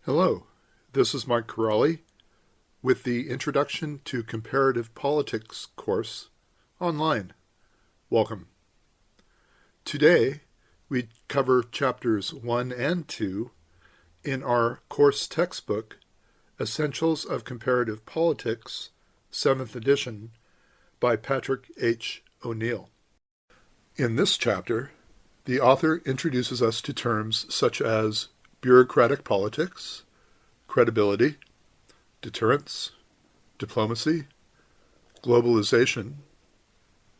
Hello, this is Mike Corrali with the Introduction to Comparative Politics course online. Welcome. Today, we cover chapters 1 and 2 in our course textbook, Essentials of Comparative Politics, 7th edition, by Patrick H. O'Neill. In this chapter, the author introduces us to terms such as bureaucratic politics, credibility, deterrence, diplomacy, globalization,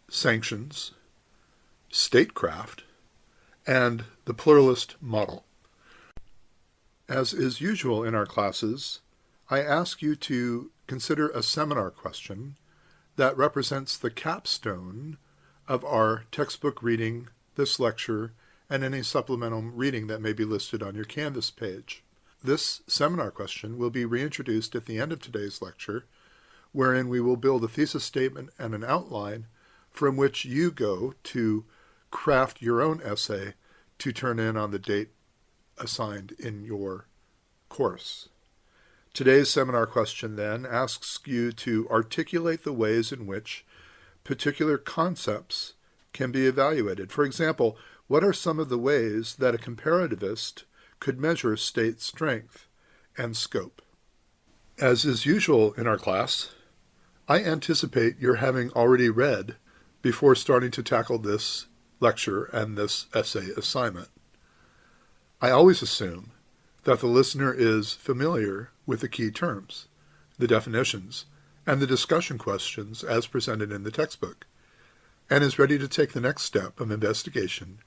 sanctions, statecraft, and the pluralist model. As is usual in our classes, I ask you to consider a seminar question that represents the capstone of our textbook reading, this lecture, and any supplemental reading that may be listed on your Canvas page. This seminar question will be reintroduced at the end of today's lecture, wherein we will build a thesis statement and an outline from which you go to craft your own essay to turn in on the date assigned in your course. Today's seminar question then asks you to articulate the ways in which particular concepts can be evaluated. For example, what are some of the ways that a comparativist could measure state strength and scope? As is usual in our class, I anticipate you're having already read before starting to tackle this lecture and this essay assignment. I always assume that the listener is familiar with the key terms, the definitions, and the discussion questions as presented in the textbook, and is ready to take the next step of investigation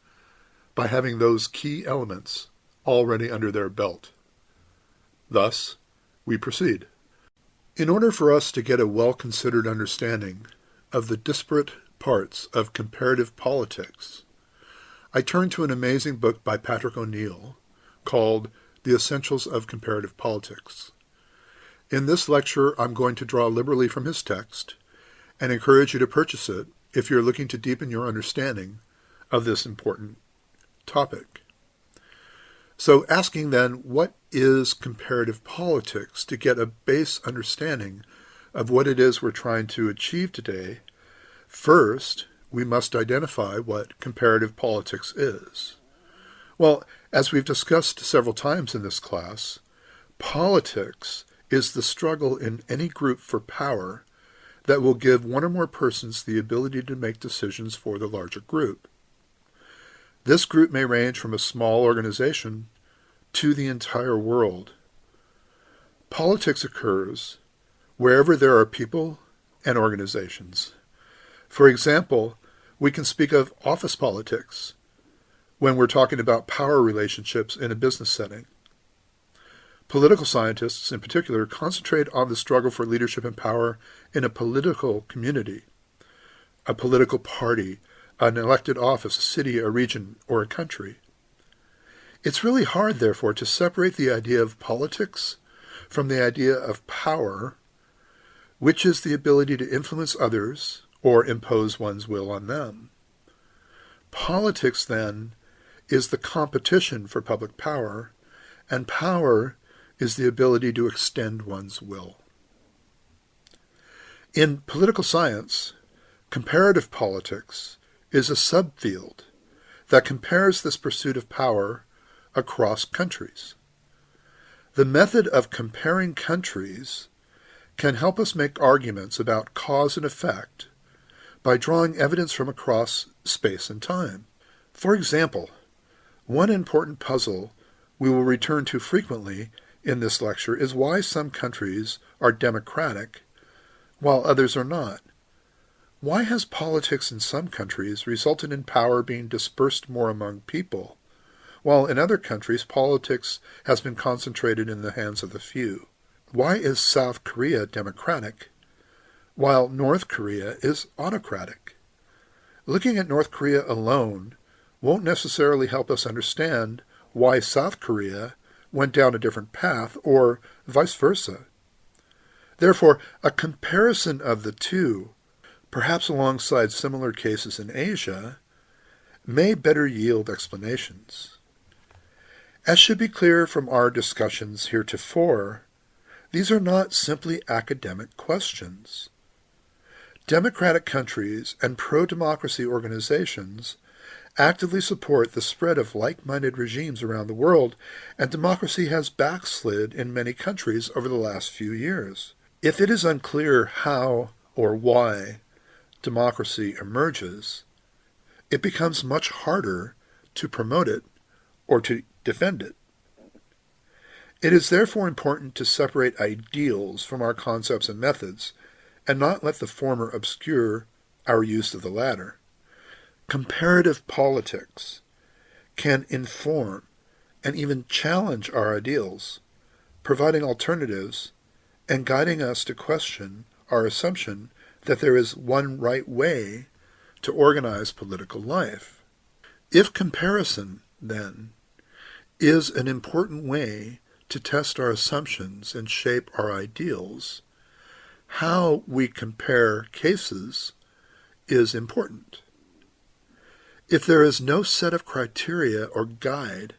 by having those key elements already under their belt. Thus, we proceed. In order for us to get a well-considered understanding of the disparate parts of comparative politics, I turn to an amazing book by Patrick O'Neill called The Essentials of Comparative Politics. In this lecture, I'm going to draw liberally from his text and encourage you to purchase it if you're looking to deepen your understanding of this important topic. So asking then, what is comparative politics, to get a base understanding of what it is we're trying to achieve today, first, we must identify what comparative politics is. Well, as we've discussed several times in this class, politics is the struggle in any group for power that will give one or more persons the ability to make decisions for the larger group. This group may range from a small organization to the entire world. Politics occurs wherever there are people and organizations. For example, we can speak of office politics when we're talking about power relationships in a business setting. Political scientists, in particular, concentrate on the struggle for leadership and power in a political community, a political party, an elected office, a city, a region, or a country. It's really hard, therefore, to separate the idea of politics from the idea of power, which is the ability to influence others or impose one's will on them. Politics, then, is the competition for public power, and power is the ability to extend one's will. In political science, comparative politics is a subfield that compares this pursuit of power across countries. The method of comparing countries can help us make arguments about cause and effect by drawing evidence from across space and time. For example, one important puzzle we will return to frequently in this lecture is why some countries are democratic while others are not. Why has politics in some countries resulted in power being dispersed more among people, while in other countries politics has been concentrated in the hands of the few? Why is South Korea democratic, while North Korea is autocratic? Looking at North Korea alone won't necessarily help us understand why South Korea went down a different path, or vice versa. Therefore, a comparison of the two, perhaps alongside similar cases in Asia, may better yield explanations. As should be clear from our discussions heretofore, these are not simply academic questions. Democratic countries and pro-democracy organizations actively support the spread of like-minded regimes around the world, and democracy has backslid in many countries over the last few years. If it is unclear how or why democracy emerges, it becomes much harder to promote it or to defend it. It is therefore important to separate ideals from our concepts and methods, and not let the former obscure our use of the latter. Comparative politics can inform and even challenge our ideals, providing alternatives and guiding us to question our assumption that there is one right way to organize political life. If comparison, then, is an important way to test our assumptions and shape our ideals, how we compare cases is important. If there is no set of criteria or guide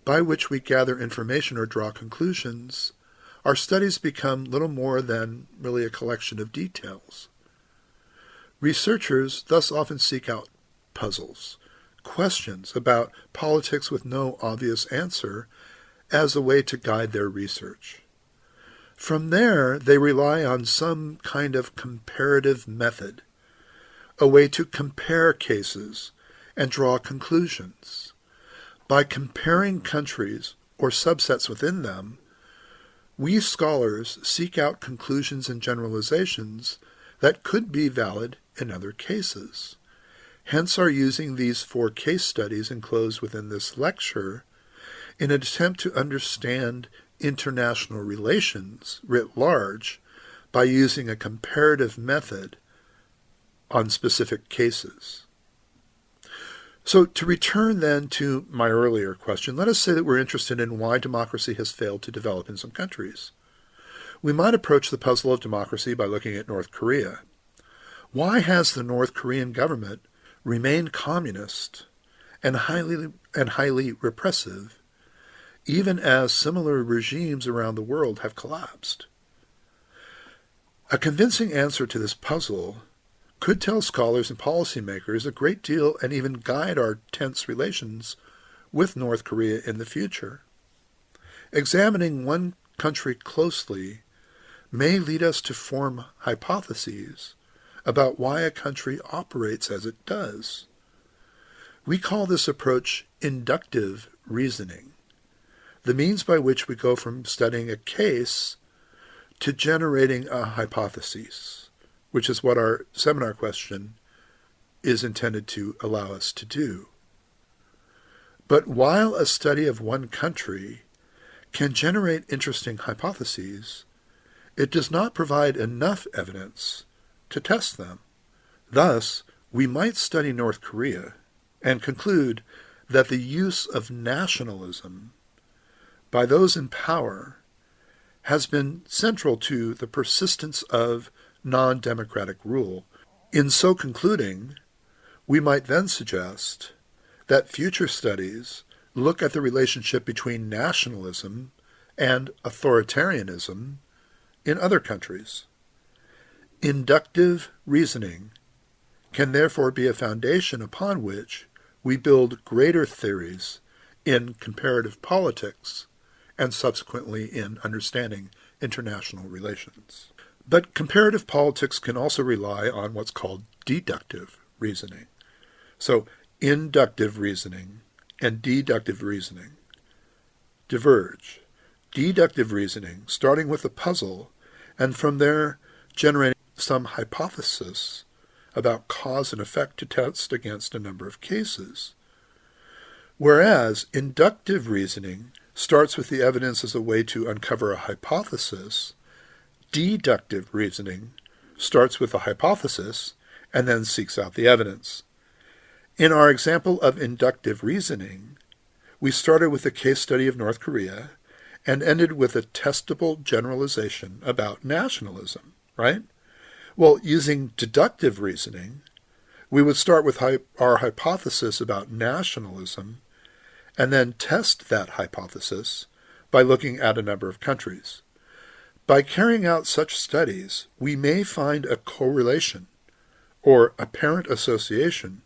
by which we gather information or draw conclusions, our studies become little more than really a collection of details. Researchers thus often seek out puzzles, questions about politics with no obvious answer as a way to guide their research. From there, they rely on some kind of comparative method, a way to compare cases and draw conclusions. By comparing countries or subsets within them, we scholars seek out conclusions and generalizations that could be valid in other cases. Hence our using these 4 case studies enclosed within this lecture in an attempt to understand international relations writ large by using a comparative method on specific cases. So to return then to my earlier question, let us say that we're interested in why democracy has failed to develop in some countries. We might approach the puzzle of democracy by looking at North Korea. Why has the North Korean government remained communist and highly repressive, even as similar regimes around the world have collapsed? A convincing answer to this puzzle could tell scholars and policymakers a great deal and even guide our tense relations with North Korea in the future. Examining one country closely may lead us to form hypotheses about why a country operates as it does. We call this approach inductive reasoning, the means by which we go from studying a case to generating a hypothesis, which is what our seminar question is intended to allow us to do. But while a study of one country can generate interesting hypotheses, it does not provide enough evidence to test them. Thus, we might study North Korea and conclude that the use of nationalism by those in power has been central to the persistence of non-democratic rule. In so concluding, we might then suggest that future studies look at the relationship between nationalism and authoritarianism in other countries. Inductive reasoning can therefore be a foundation upon which we build greater theories in comparative politics and subsequently in understanding international relations. But comparative politics can also rely on what's called deductive reasoning. So inductive reasoning and deductive reasoning diverge. Deductive reasoning, starting with a puzzle, and from there generating some hypothesis about cause and effect to test against a number of cases. Whereas inductive reasoning starts with the evidence as a way to uncover a hypothesis, deductive reasoning starts with a hypothesis and then seeks out the evidence. In our example of inductive reasoning, we started with a case study of North Korea and ended with a testable generalization about nationalism, right? Well, using deductive reasoning, we would start with our hypothesis about nationalism and then test that hypothesis by looking at a number of countries. By carrying out such studies, we may find a correlation or apparent association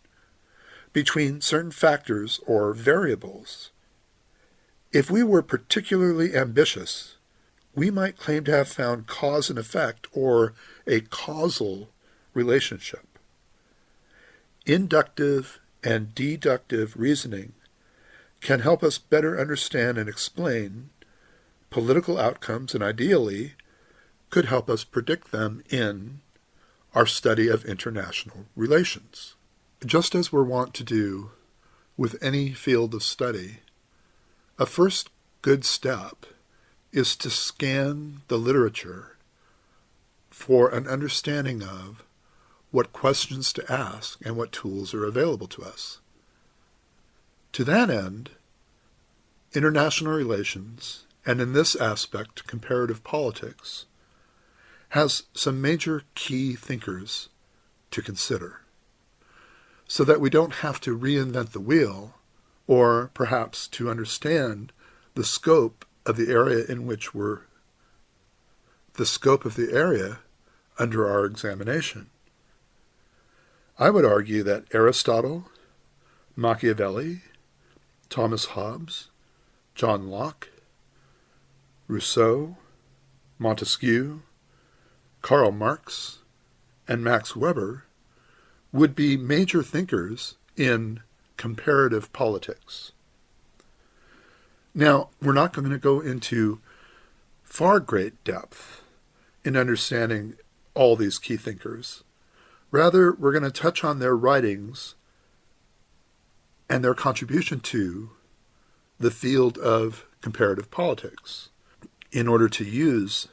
between certain factors or variables. If we were particularly ambitious, we might claim to have found cause and effect or a causal relationship. Inductive and deductive reasoning can help us better understand and explain political outcomes, and ideally could help us predict them in our study of international relations. Just as we're wont to do with any field of study, a first good step is to scan the literature for an understanding of what questions to ask and what tools are available to us. To that end, international relations, and in this aspect, comparative politics, has some major key thinkers to consider, so that we don't have to reinvent the wheel, or perhaps to understand the scope of the area under our examination. I would argue that Aristotle, Machiavelli, Thomas Hobbes, John Locke, Rousseau, Montesquieu, Karl Marx, and Max Weber would be major thinkers in comparative politics. Now, we're not going to go into far great depth in understanding all these key thinkers. Rather, we're going to touch on their writings and their contribution to the field of comparative politics in order to use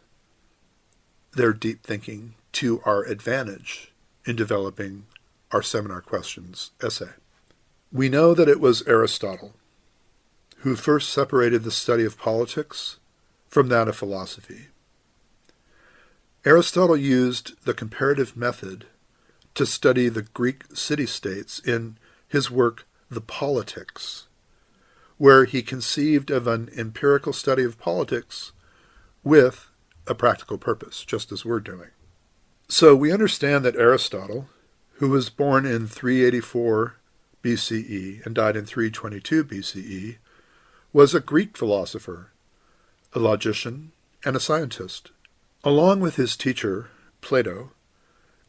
their deep thinking to our advantage in developing our seminar questions essay. We know that it was Aristotle who first separated the study of politics from that of philosophy. Aristotle used the comparative method to study the Greek city-states in his work The Politics, where he conceived of an empirical study of politics with a practical purpose, just as we're doing. So we understand that Aristotle, who was born in 384 BCE and died in 322 BCE, was a Greek philosopher, a logician, and a scientist. Along with his teacher, Plato,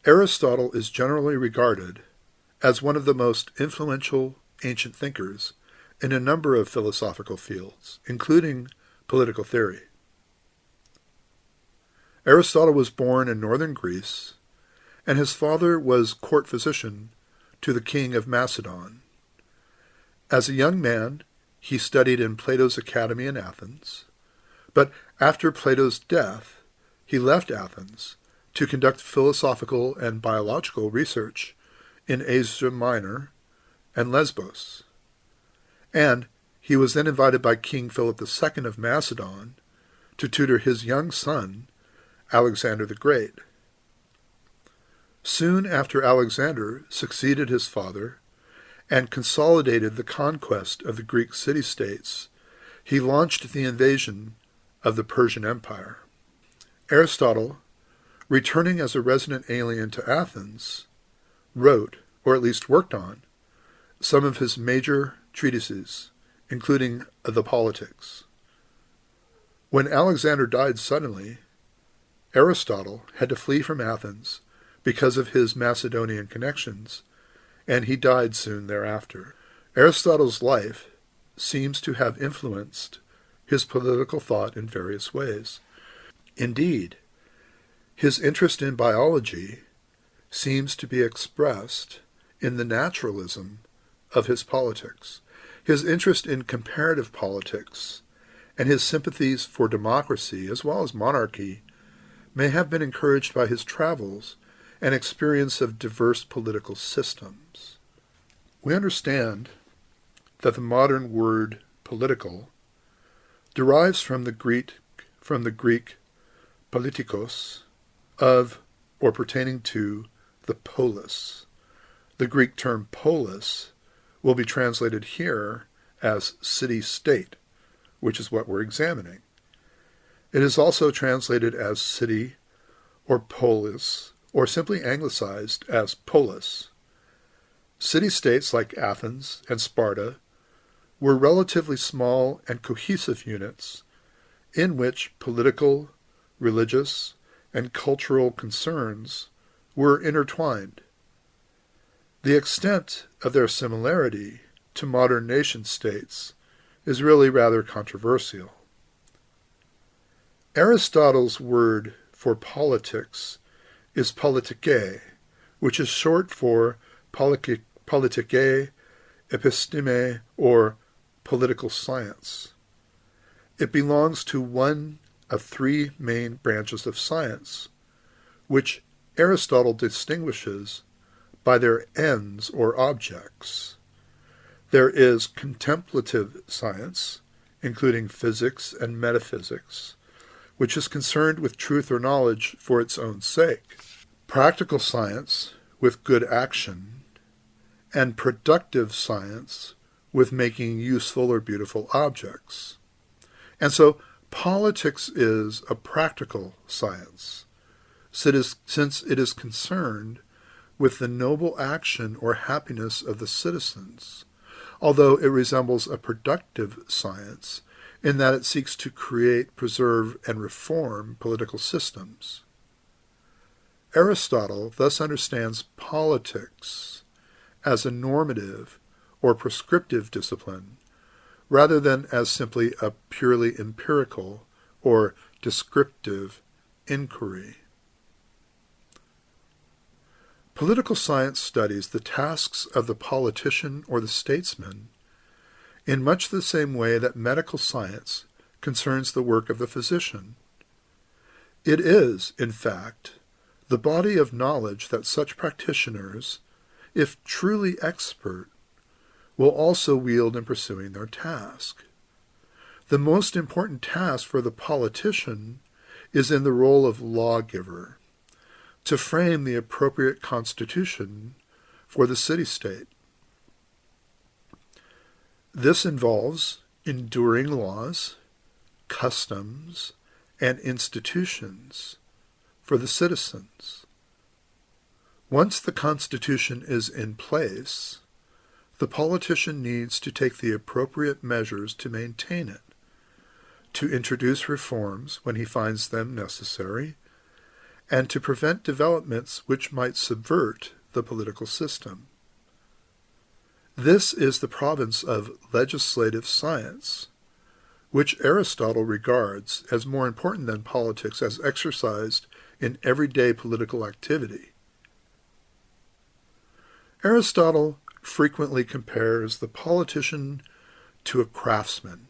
Aristotle is generally regarded as one of the most influential ancient thinkers in a number of philosophical fields, including political theory. Aristotle was born in northern Greece, and his father was court physician to the king of Macedon. As a young man, he studied in Plato's academy in Athens, but after Plato's death, he left Athens to conduct philosophical and biological research in Asia Minor and Lesbos. And he was then invited by King Philip II of Macedon to tutor his young son, Alexander the Great. Soon after Alexander succeeded his father and consolidated the conquest of the Greek city-states, he launched the invasion of the Persian Empire. Aristotle, returning as a resident alien to Athens, wrote, or at least worked on, some of his major treatises, including The Politics. When Alexander died suddenly, Aristotle had to flee from Athens because of his Macedonian connections, and he died soon thereafter. Aristotle's life seems to have influenced his political thought in various ways. Indeed, his interest in biology seems to be expressed in the naturalism of his politics. His interest in comparative politics and his sympathies for democracy as well as monarchy may have been encouraged by his travels and experience of diverse political systems. We understand that the modern word political derives from the Greek politikos, of or pertaining to the polis. The Greek term polis will be translated here as city-state, which is what we're examining. It is also translated as city or polis, or simply anglicized as polis. City-states like Athens and Sparta were relatively small and cohesive units in which political, religious, and cultural concerns were intertwined. The extent of their similarity to modern nation-states is really rather controversial. Aristotle's word for politics is politiké, which is short for politiké episteme, or political science. It belongs to one of three main branches of science, which Aristotle distinguishes by their ends or objects. There is contemplative science, including physics and metaphysics, which is concerned with truth or knowledge for its own sake. Practical science, with good action, and productive science, with making useful or beautiful objects. And so politics is a practical science, since it is concerned with the noble action or happiness of the citizens, although it resembles a productive science in that it seeks to create, preserve, and reform political systems. Aristotle thus understands politics as a normative or prescriptive discipline, rather than as simply a purely empirical or descriptive inquiry. Political science studies the tasks of the politician or the statesman in much the same way that medical science concerns the work of the physician. It is, in fact, the body of knowledge that such practitioners, if truly expert, will also wield in pursuing their task. The most important task for the politician is in the role of lawgiver, to frame the appropriate constitution for the city-state. This involves enduring laws, customs, and institutions for the citizens. Once the constitution is in place, the politician needs to take the appropriate measures to maintain it, to introduce reforms when he finds them necessary, and to prevent developments which might subvert the political system. This is the province of legislative science, which Aristotle regards as more important than politics as exercised in everyday political activity. Aristotle frequently compares the politician to a craftsman.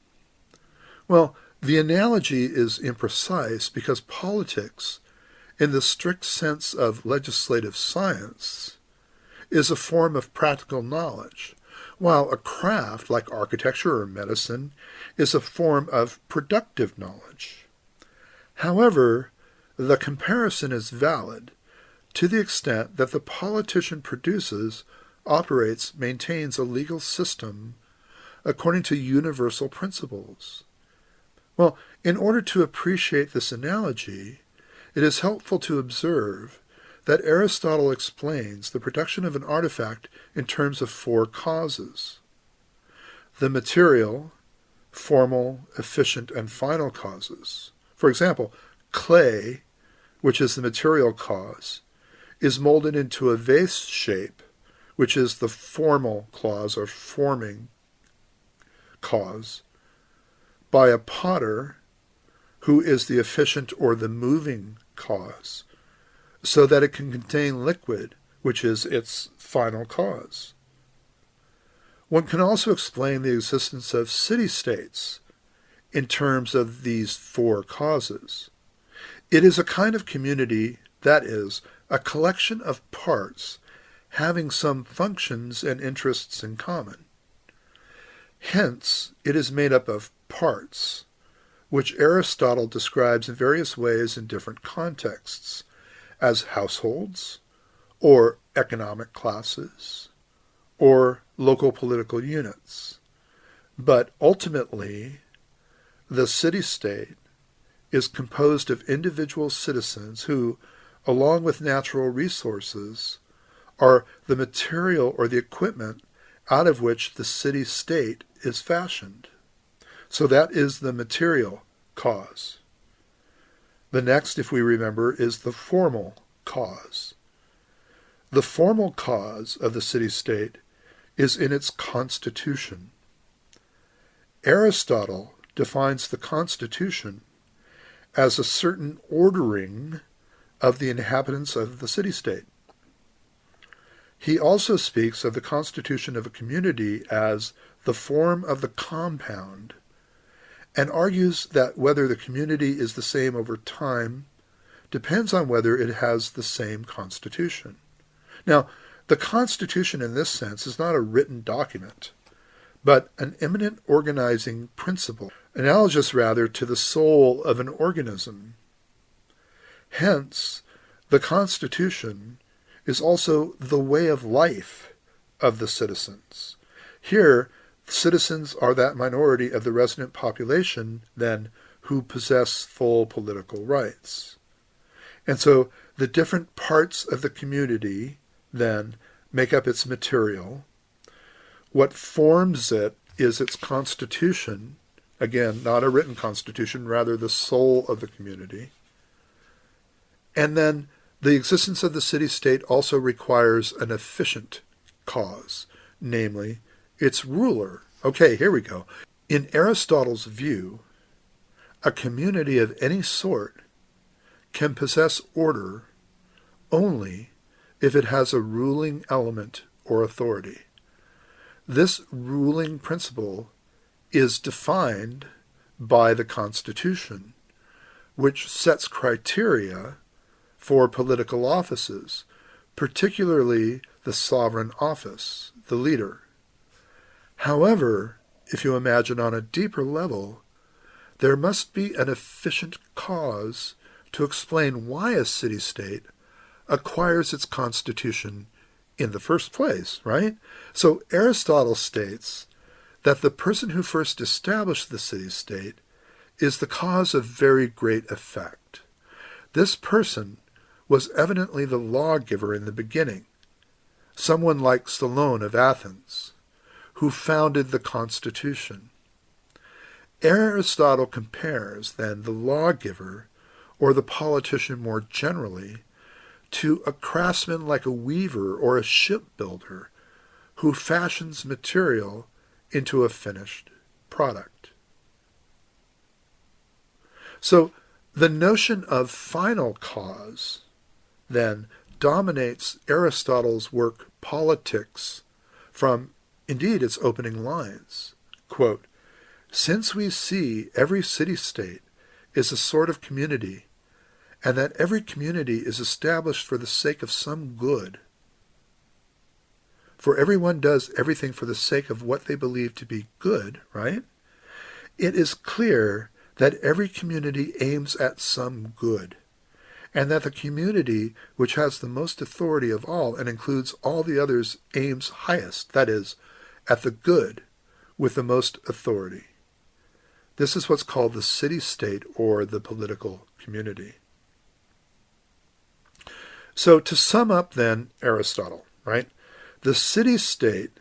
Well, the analogy is imprecise because politics, in the strict sense of legislative science, is a form of practical knowledge, while a craft like architecture or medicine is a form of productive knowledge. However, the comparison is valid to the extent that the politician produces, operates, maintains a legal system according to universal principles. Well, in order to appreciate this analogy, it is helpful to observe that Aristotle explains the production of an artifact in terms of four causes: the material, formal, efficient, and final causes. For example, clay, which is the material cause, is molded into a vase shape, which is the formal clause or forming cause, by a potter, who is the efficient or the moving cause, so that it can contain liquid, which is its final cause. One can also explain the existence of city-states in terms of these four causes. It is a kind of community, that is, a collection of parts having some functions and interests in common. Hence, it is made up of parts, which Aristotle describes in various ways in different contexts, as households, or economic classes, or local political units. But ultimately, the city-state is composed of individual citizens who, along with natural resources, are the material or the equipment out of which the city-state is fashioned. So that is the material cause. The next, if we remember, is the formal cause. The formal cause of the city-state is in its constitution. Aristotle defines the constitution as a certain ordering of the inhabitants of the city-state. He also speaks of the constitution of a community as the form of the compound, and argues that whether the community is the same over time depends on whether it has the same constitution. Now, the constitution in this sense is not a written document, but an immanent organizing principle, analogous rather to the soul of an organism. Hence, the Constitution is also the way of life of the citizens. Here, citizens are that minority of the resident population, then, who possess full political rights. And so the different parts of the community, then, make up its material. What forms it is its constitution, again, not a written constitution, rather the soul of the community. And then the existence of the city-state also requires an efficient cause, namely its ruler. Okay, here we go. In Aristotle's view, a community of any sort can possess order only if it has a ruling element or authority. This ruling principle is defined by the Constitution, which sets criteria for political offices, particularly the sovereign office, the leader. However, if you imagine on a deeper level, there must be an efficient cause to explain why a city-state acquires its constitution in the first place, right? So Aristotle states that the person who first established the city-state is the cause of very great effect. This person was evidently the lawgiver in the beginning, someone like Solon of Athens, who founded the Constitution. Aristotle compares, then, the lawgiver, or the politician more generally, to a craftsman like a weaver or a shipbuilder who fashions material into a finished product. So the notion of final cause, then, dominates Aristotle's work Politics from, indeed, its opening lines. Quote, "Since we see every city-state is a sort of community, and that every community is established for the sake of some good, for everyone does everything for the sake of what they believe to be good," right? It is clear that every community aims at some good, and that the community which has the most authority of all and includes all the others aims highest, that is, at the good with the most authority. This is what's called the city-state or the political community. So to sum up then Aristotle, right? The city-state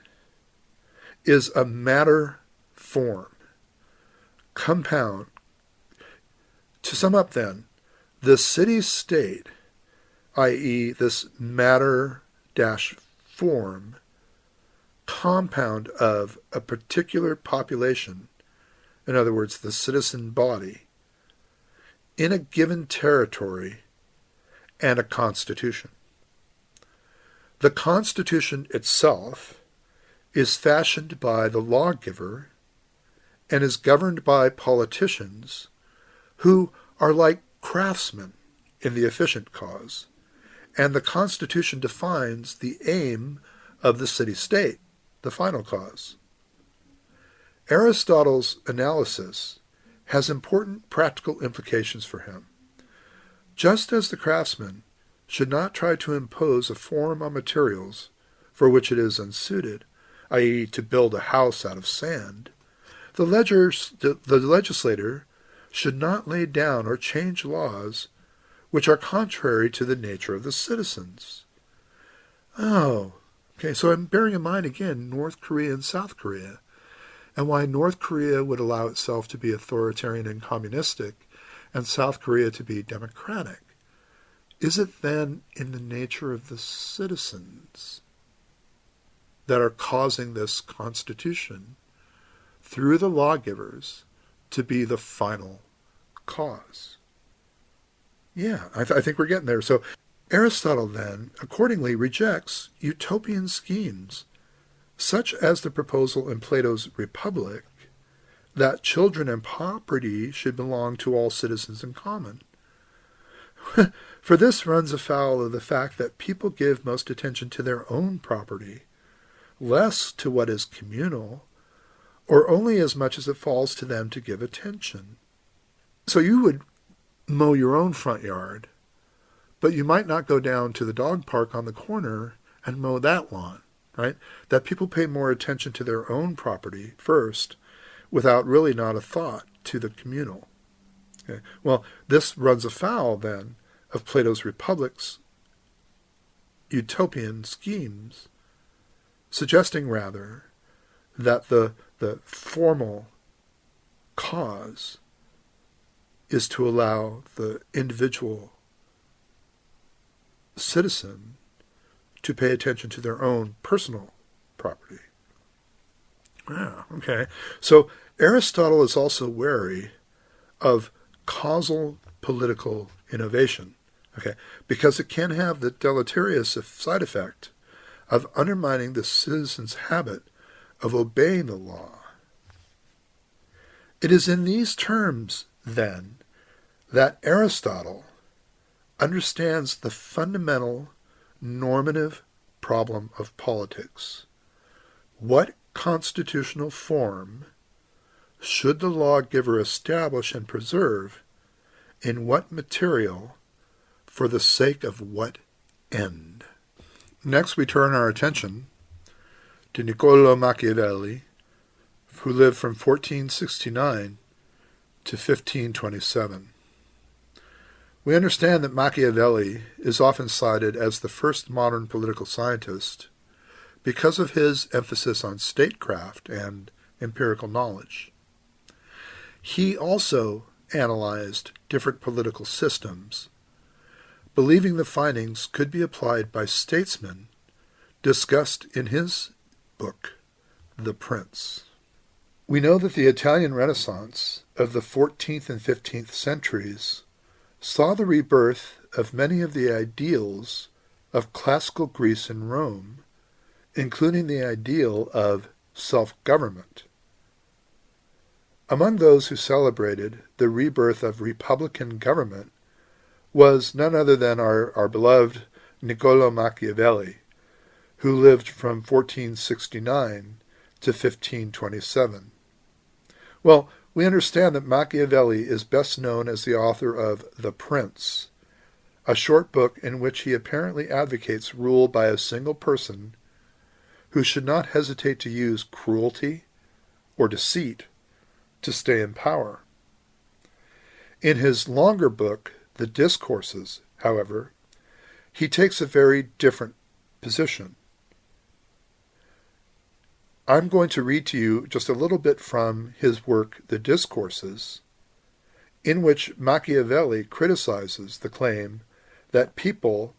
is a matter form, compound. To sum up then, the city-state, i.e. this matter-form, compound of a particular population, in other words, the citizen body, in a given territory, and a constitution. The constitution itself is fashioned by the lawgiver and is governed by politicians who are like craftsmen in the efficient cause, and the Constitution defines the aim of the city-state, the final cause. Aristotle's analysis has important practical implications for him. Just as the craftsman should not try to impose a form on materials for which it is unsuited, i.e. to build a house out of sand, The legislator should not lay down or change laws which are contrary to the nature of the citizens. Oh, okay, so I'm bearing in mind again North Korea and South Korea, and why North Korea would allow itself to be authoritarian and communistic, and South Korea to be democratic. Is it then in the nature of the citizens that are causing this constitution through the lawgivers to be the final cause? Yeah, I think we're getting there. So Aristotle then accordingly rejects utopian schemes such as the proposal in Plato's Republic that children and property should belong to all citizens in common. For this runs afoul of the fact that people give most attention to their own property, less to what is communal, or only as much as it falls to them to give attention. So you would mow your own front yard, but you might not go down to the dog park on the corner and mow that lawn, right? That people pay more attention to their own property first, without really not a thought to the communal. Okay. Well, this runs afoul, then, of Plato's Republic's utopian schemes, suggesting rather that the formal cause is to allow the individual citizen to pay attention to their own personal property. Yeah, okay. So Aristotle is also wary of causal political innovation, okay, because it can have the deleterious side effect of undermining the citizen's habit of obeying the law. It is in these terms, then, that Aristotle understands the fundamental normative problem of politics. What constitutional form should the lawgiver establish and preserve, in what material, for the sake of what end? Next, we turn our attention to Nicolo Machiavelli, who lived from 1469 to 1527. We understand that Machiavelli is often cited as the first modern political scientist because of his emphasis on statecraft and empirical knowledge. He also analyzed different political systems, believing the findings could be applied by statesmen discussed in his book, The Prince. We know that the Italian Renaissance of the 14th and 15th centuries saw the rebirth of many of the ideals of classical Greece and Rome, including the ideal of self-government. Among those who celebrated the rebirth of republican government was none other than our beloved Nicolo Machiavelli, who lived from 1469 to 1527. Well, we understand that Machiavelli is best known as the author of The Prince, a short book in which he apparently advocates rule by a single person who should not hesitate to use cruelty or deceit to stay in power. In his longer book, The Discourses, however, he takes a very different position. I'm going to read to you just a little bit from his work, The Discourses, in which Machiavelli criticizes the claim that people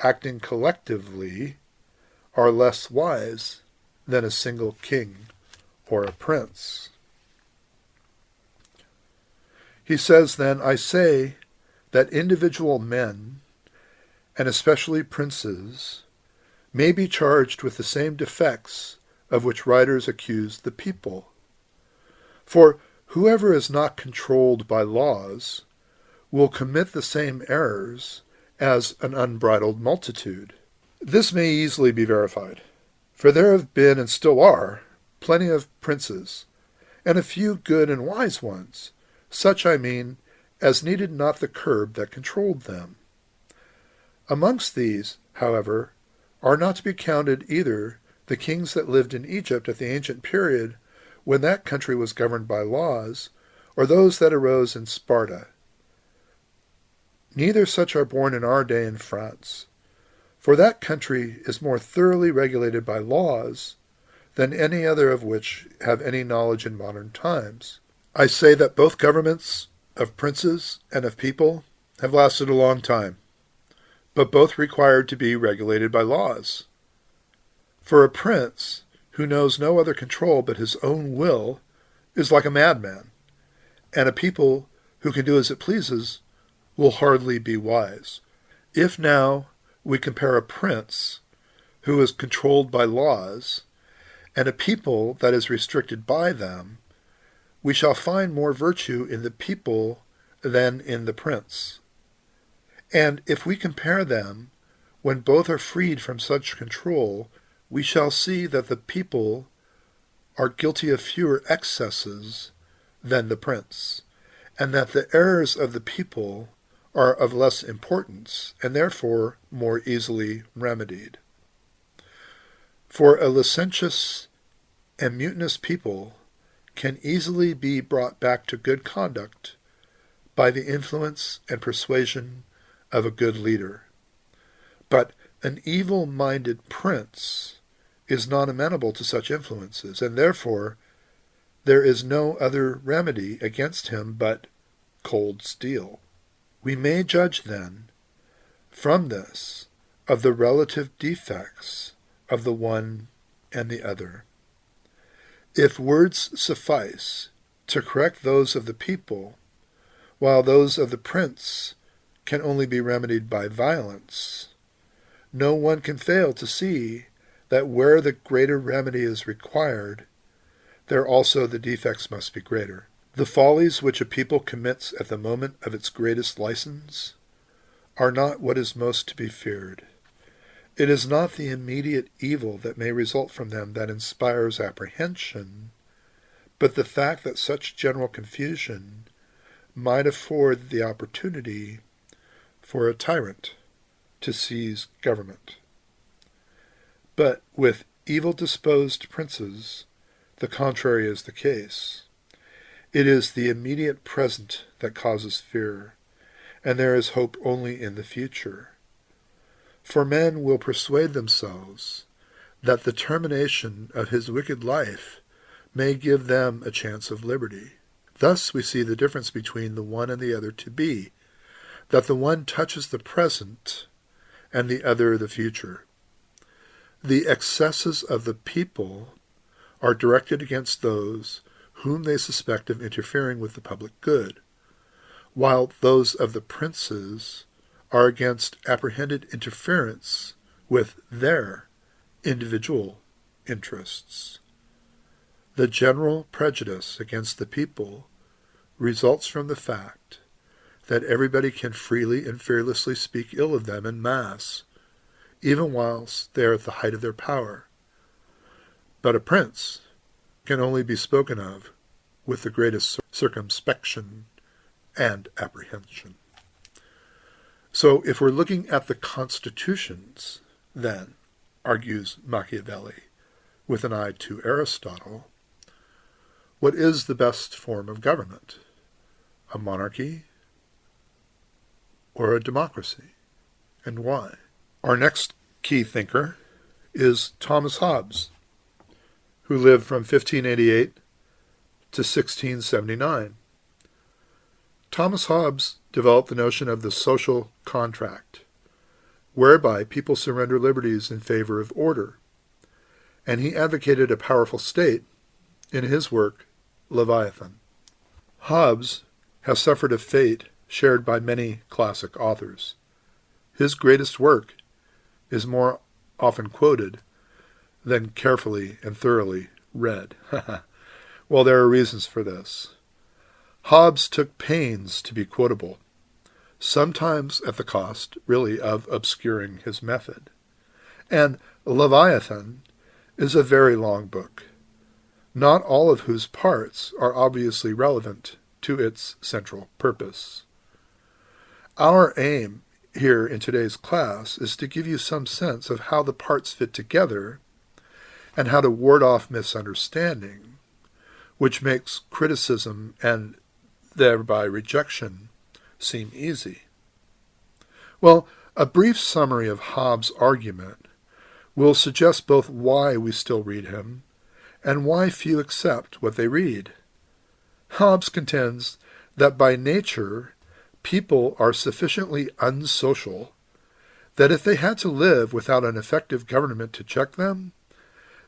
acting collectively are less wise than a single king or a prince. He says then, I say that individual men, and especially princes, may be charged with the same defects of which writers accuse the people. For whoever is not controlled by laws will commit the same errors as an unbridled multitude. This may easily be verified, for there have been and still are plenty of princes, and a few good and wise ones, such, I mean, as needed not the curb that controlled them. Amongst these, however, are not to be counted either the kings that lived in Egypt at the ancient period when that country was governed by laws, or those that arose in Sparta. Neither such are born in our day in France, for that country is more thoroughly regulated by laws than any other of which have any knowledge in modern times. I say that both governments of princes and of people have lasted a long time, but both required to be regulated by laws. For a prince who knows no other control but his own will is like a madman, and a people who can do as it pleases will hardly be wise. If now we compare a prince who is controlled by laws and a people that is restricted by them, we shall find more virtue in the people than in the prince. And if we compare them when both are freed from such control, we shall see that the people are guilty of fewer excesses than the prince, and that the errors of the people are of less importance, and therefore more easily remedied. For a licentious and mutinous people can easily be brought back to good conduct by the influence and persuasion of a good leader. But an evil-minded prince is not amenable to such influences, and therefore there is no other remedy against him but cold steel. We may judge, then, from this, of the relative defects of the one and the other. If words suffice to correct those of the people, while those of the prince can only be remedied by violence, no one can fail to see that where the greater remedy is required, there also the defects must be greater. The follies which a people commits at the moment of its greatest license are not what is most to be feared. It is not the immediate evil that may result from them that inspires apprehension, but the fact that such general confusion might afford the opportunity for a tyrant to seize government. But with evil-disposed princes, the contrary is the case. It is the immediate present that causes fear, and there is hope only in the future. For men will persuade themselves that the termination of his wicked life may give them a chance of liberty. Thus we see the difference between the one and the other to be, that the one touches the present and the other the future. The excesses of the people are directed against those whom they suspect of interfering with the public good, while those of the princes are against apprehended interference with their individual interests. The general prejudice against the people results from the fact that everybody can freely and fearlessly speak ill of them in mass, even whilst they are at the height of their power. But a prince can only be spoken of with the greatest circumspection and apprehension. So if we're looking at the constitutions, then, argues Machiavelli, with an eye to Aristotle, what is the best form of government? A monarchy or a democracy? And why? Our next key thinker is Thomas Hobbes, who lived from 1588 to 1679. Thomas Hobbes developed the notion of the social contract, whereby people surrender liberties in favor of order, and he advocated a powerful state in his work, Leviathan. Hobbes has suffered a fate shared by many classic authors. His greatest work is more often quoted than carefully and thoroughly read. Well, there are reasons for this. Hobbes took pains to be quotable, sometimes at the cost, really, of obscuring his method. And Leviathan is a very long book, not all of whose parts are obviously relevant to its central purpose. Our aim here in today's class is to give you some sense of how the parts fit together and how to ward off misunderstanding, which makes criticism and thereby rejection seem easy. Well, a brief summary of Hobbes' argument will suggest both why we still read him and why few accept what they read. Hobbes contends that by nature, people are sufficiently unsocial that if they had to live without an effective government to check them,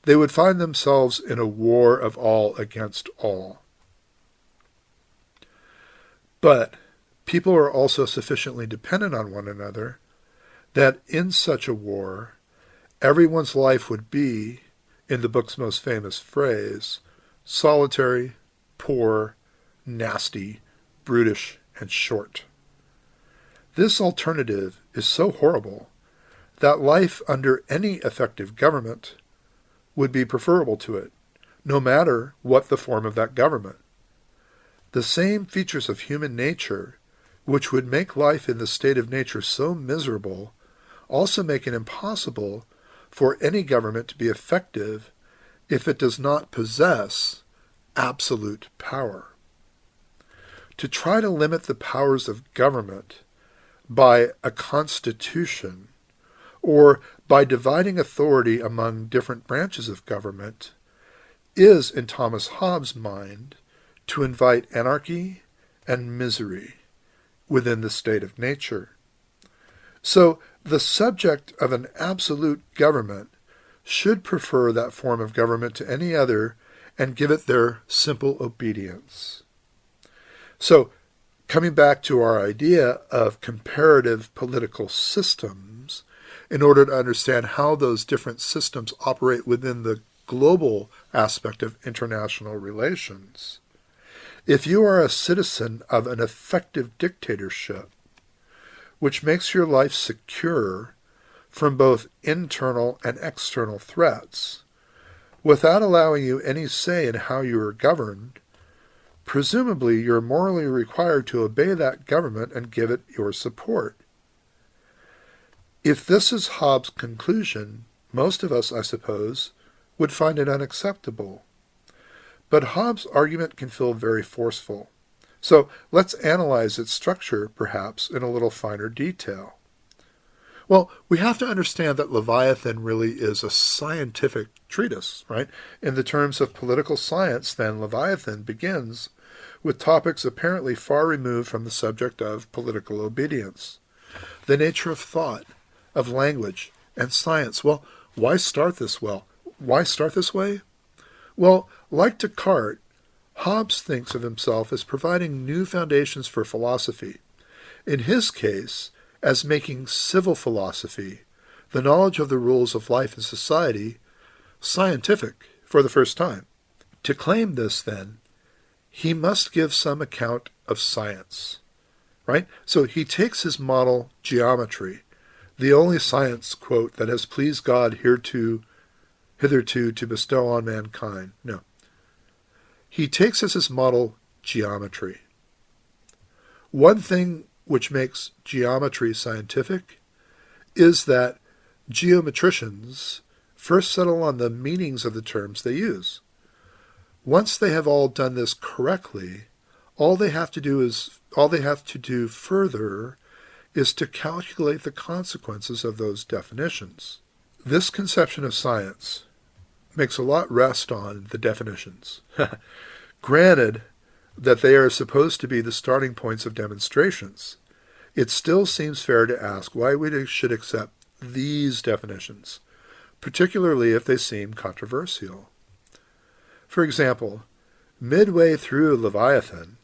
they would find themselves in a war of all against all. But people are also sufficiently dependent on one another that in such a war, everyone's life would be, in the book's most famous phrase, solitary, poor, nasty, brutish, and short. This alternative is so horrible that life under any effective government would be preferable to it, no matter what the form of that government. The same features of human nature, which would make life in the state of nature so miserable, also make it impossible for any government to be effective if it does not possess absolute power. To try to limit the powers of government by a constitution or by dividing authority among different branches of government is, in Thomas Hobbes' mind, to invite anarchy and misery within the state of nature. So the subject of an absolute government should prefer that form of government to any other and give it their simple obedience. So, coming back to our idea of comparative political systems, in order to understand how those different systems operate within the global aspect of international relations, if you are a citizen of an effective dictatorship, which makes your life secure from both internal and external threats, without allowing you any say in how you are governed, presumably you're morally required to obey that government and give it your support. If this is Hobbes' conclusion, most of us, I suppose, would find it unacceptable. But Hobbes' argument can feel very forceful. So let's analyze its structure, perhaps, in a little finer detail. Well, we have to understand that Leviathan really is a scientific treatise, right? In the terms of political science, then, Leviathan begins with topics apparently far removed from the subject of political obedience. The nature of thought, of language, and science. Well, why start this way? Well, like Descartes, Hobbes thinks of himself as providing new foundations for philosophy. In his case, as making civil philosophy, the knowledge of the rules of life and society, scientific for the first time. To claim this, then, he must give some account of science, right? So he takes his model, geometry, the only science, quote, that has pleased God hitherto to bestow on mankind. No. He takes as his model geometry. One thing which makes geometry scientific is that geometricians first settle on the meanings of the terms they use. Once they have all done this correctly, all they have to do further is to calculate the consequences of those definitions. This conception of science makes a lot rest on the definitions. Granted that they are supposed to be the starting points of demonstrations, it still seems fair to ask why we should accept these definitions, particularly if they seem controversial. For example, midway through Leviathan,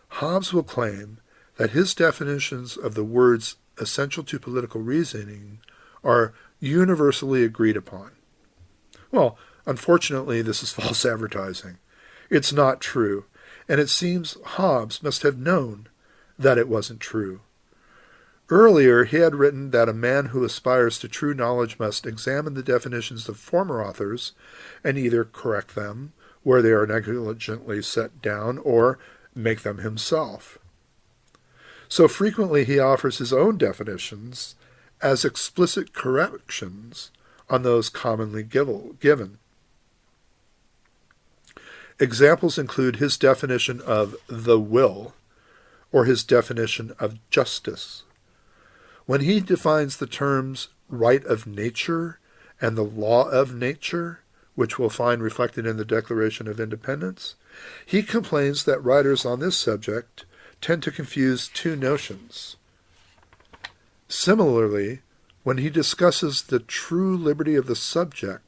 Hobbes will claim that his definitions of the words essential to political reasoning are universally agreed upon. Well, unfortunately, this is false advertising. It's not true, and it seems Hobbes must have known that it wasn't true. Earlier, he had written that a man who aspires to true knowledge must examine the definitions of former authors and either correct them where they are negligently set down or make them himself. So frequently he offers his own definitions as explicit corrections on those commonly given. Examples include his definition of the will, or his definition of justice. When he defines the terms right of nature and the law of nature, which we'll find reflected in the Declaration of Independence, he complains that writers on this subject tend to confuse two notions. Similarly, when he discusses the true liberty of the subject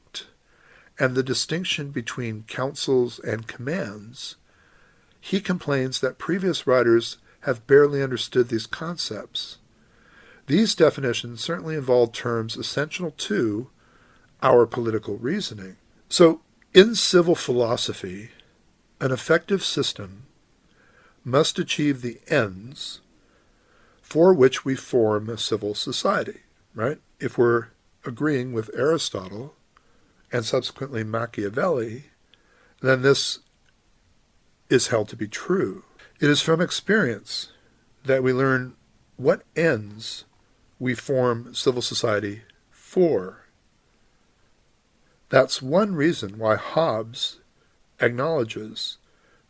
and the distinction between counsels and commands, he complains that previous writers have barely understood these concepts. These definitions certainly involve terms essential to our political reasoning. So, in civil philosophy, an effective system must achieve the ends for which we form a civil society, right? If we're agreeing with Aristotle and subsequently Machiavelli, then this is held to be true. It is from experience that we learn what ends we form civil society for. That's one reason why Hobbes acknowledges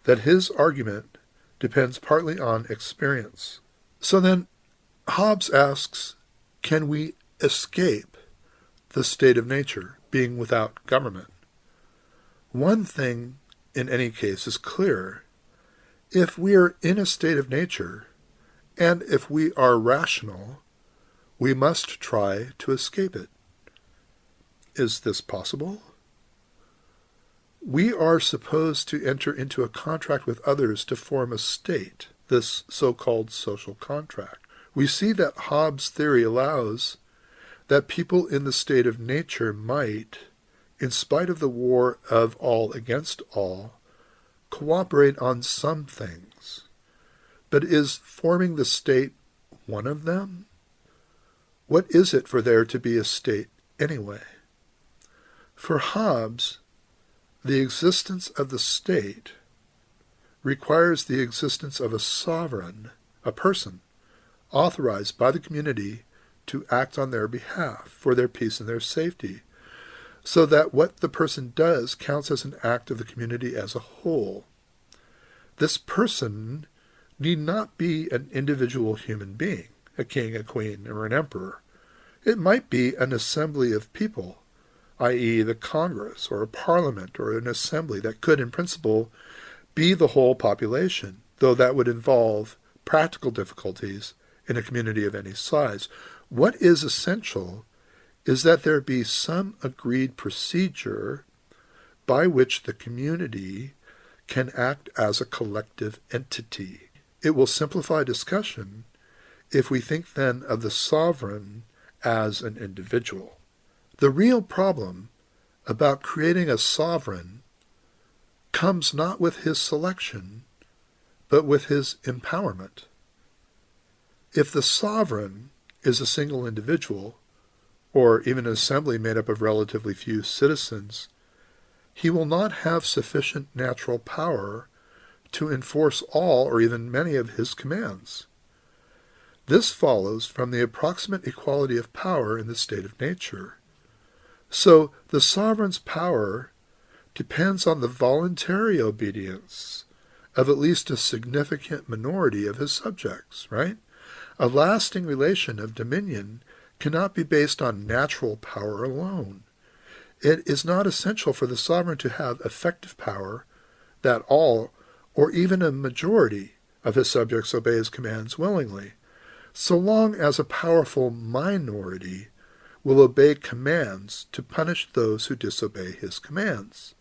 that his argument depends partly on experience. So then, Hobbes asks, can we escape the state of nature, being without government? One thing, in any case, is clear. If we are in a state of nature, and if we are rational, we must try to escape it. Is this possible? We are supposed to enter into a contract with others to form a state, this so-called social contract. We see that Hobbes' theory allows that people in the state of nature might, in spite of the war of all against all, cooperate on some things. But is forming the state one of them? What is it for there to be a state anyway? For Hobbes, the existence of the state requires the existence of a sovereign, a person, authorized by the community to act on their behalf for their peace and their safety, so that what the person does counts as an act of the community as a whole. This person need not be an individual human being, a king, a queen, or an emperor. It might be an assembly of people, i.e. the Congress, or a parliament, or an assembly that could, in principle, be the whole population, though that would involve practical difficulties in a community of any size. What is essential is that there be some agreed procedure by which the community can act as a collective entity. It will simplify discussion if we think then of the sovereign as an individual. The real problem about creating a sovereign comes not with his selection, but with his empowerment. If the sovereign is a single individual, or even an assembly made up of relatively few citizens, he will not have sufficient natural power to enforce all or even many of his commands. This follows from the approximate equality of power in the state of nature. So the sovereign's power depends on the voluntary obedience of at least a significant minority of his subjects, right? A lasting relation of dominion cannot be based on natural power alone. It is not essential for the sovereign to have effective power that all, or even a majority, of his subjects obey his commands willingly, so long as a powerful minority will obey commands to punish those who disobey his commands.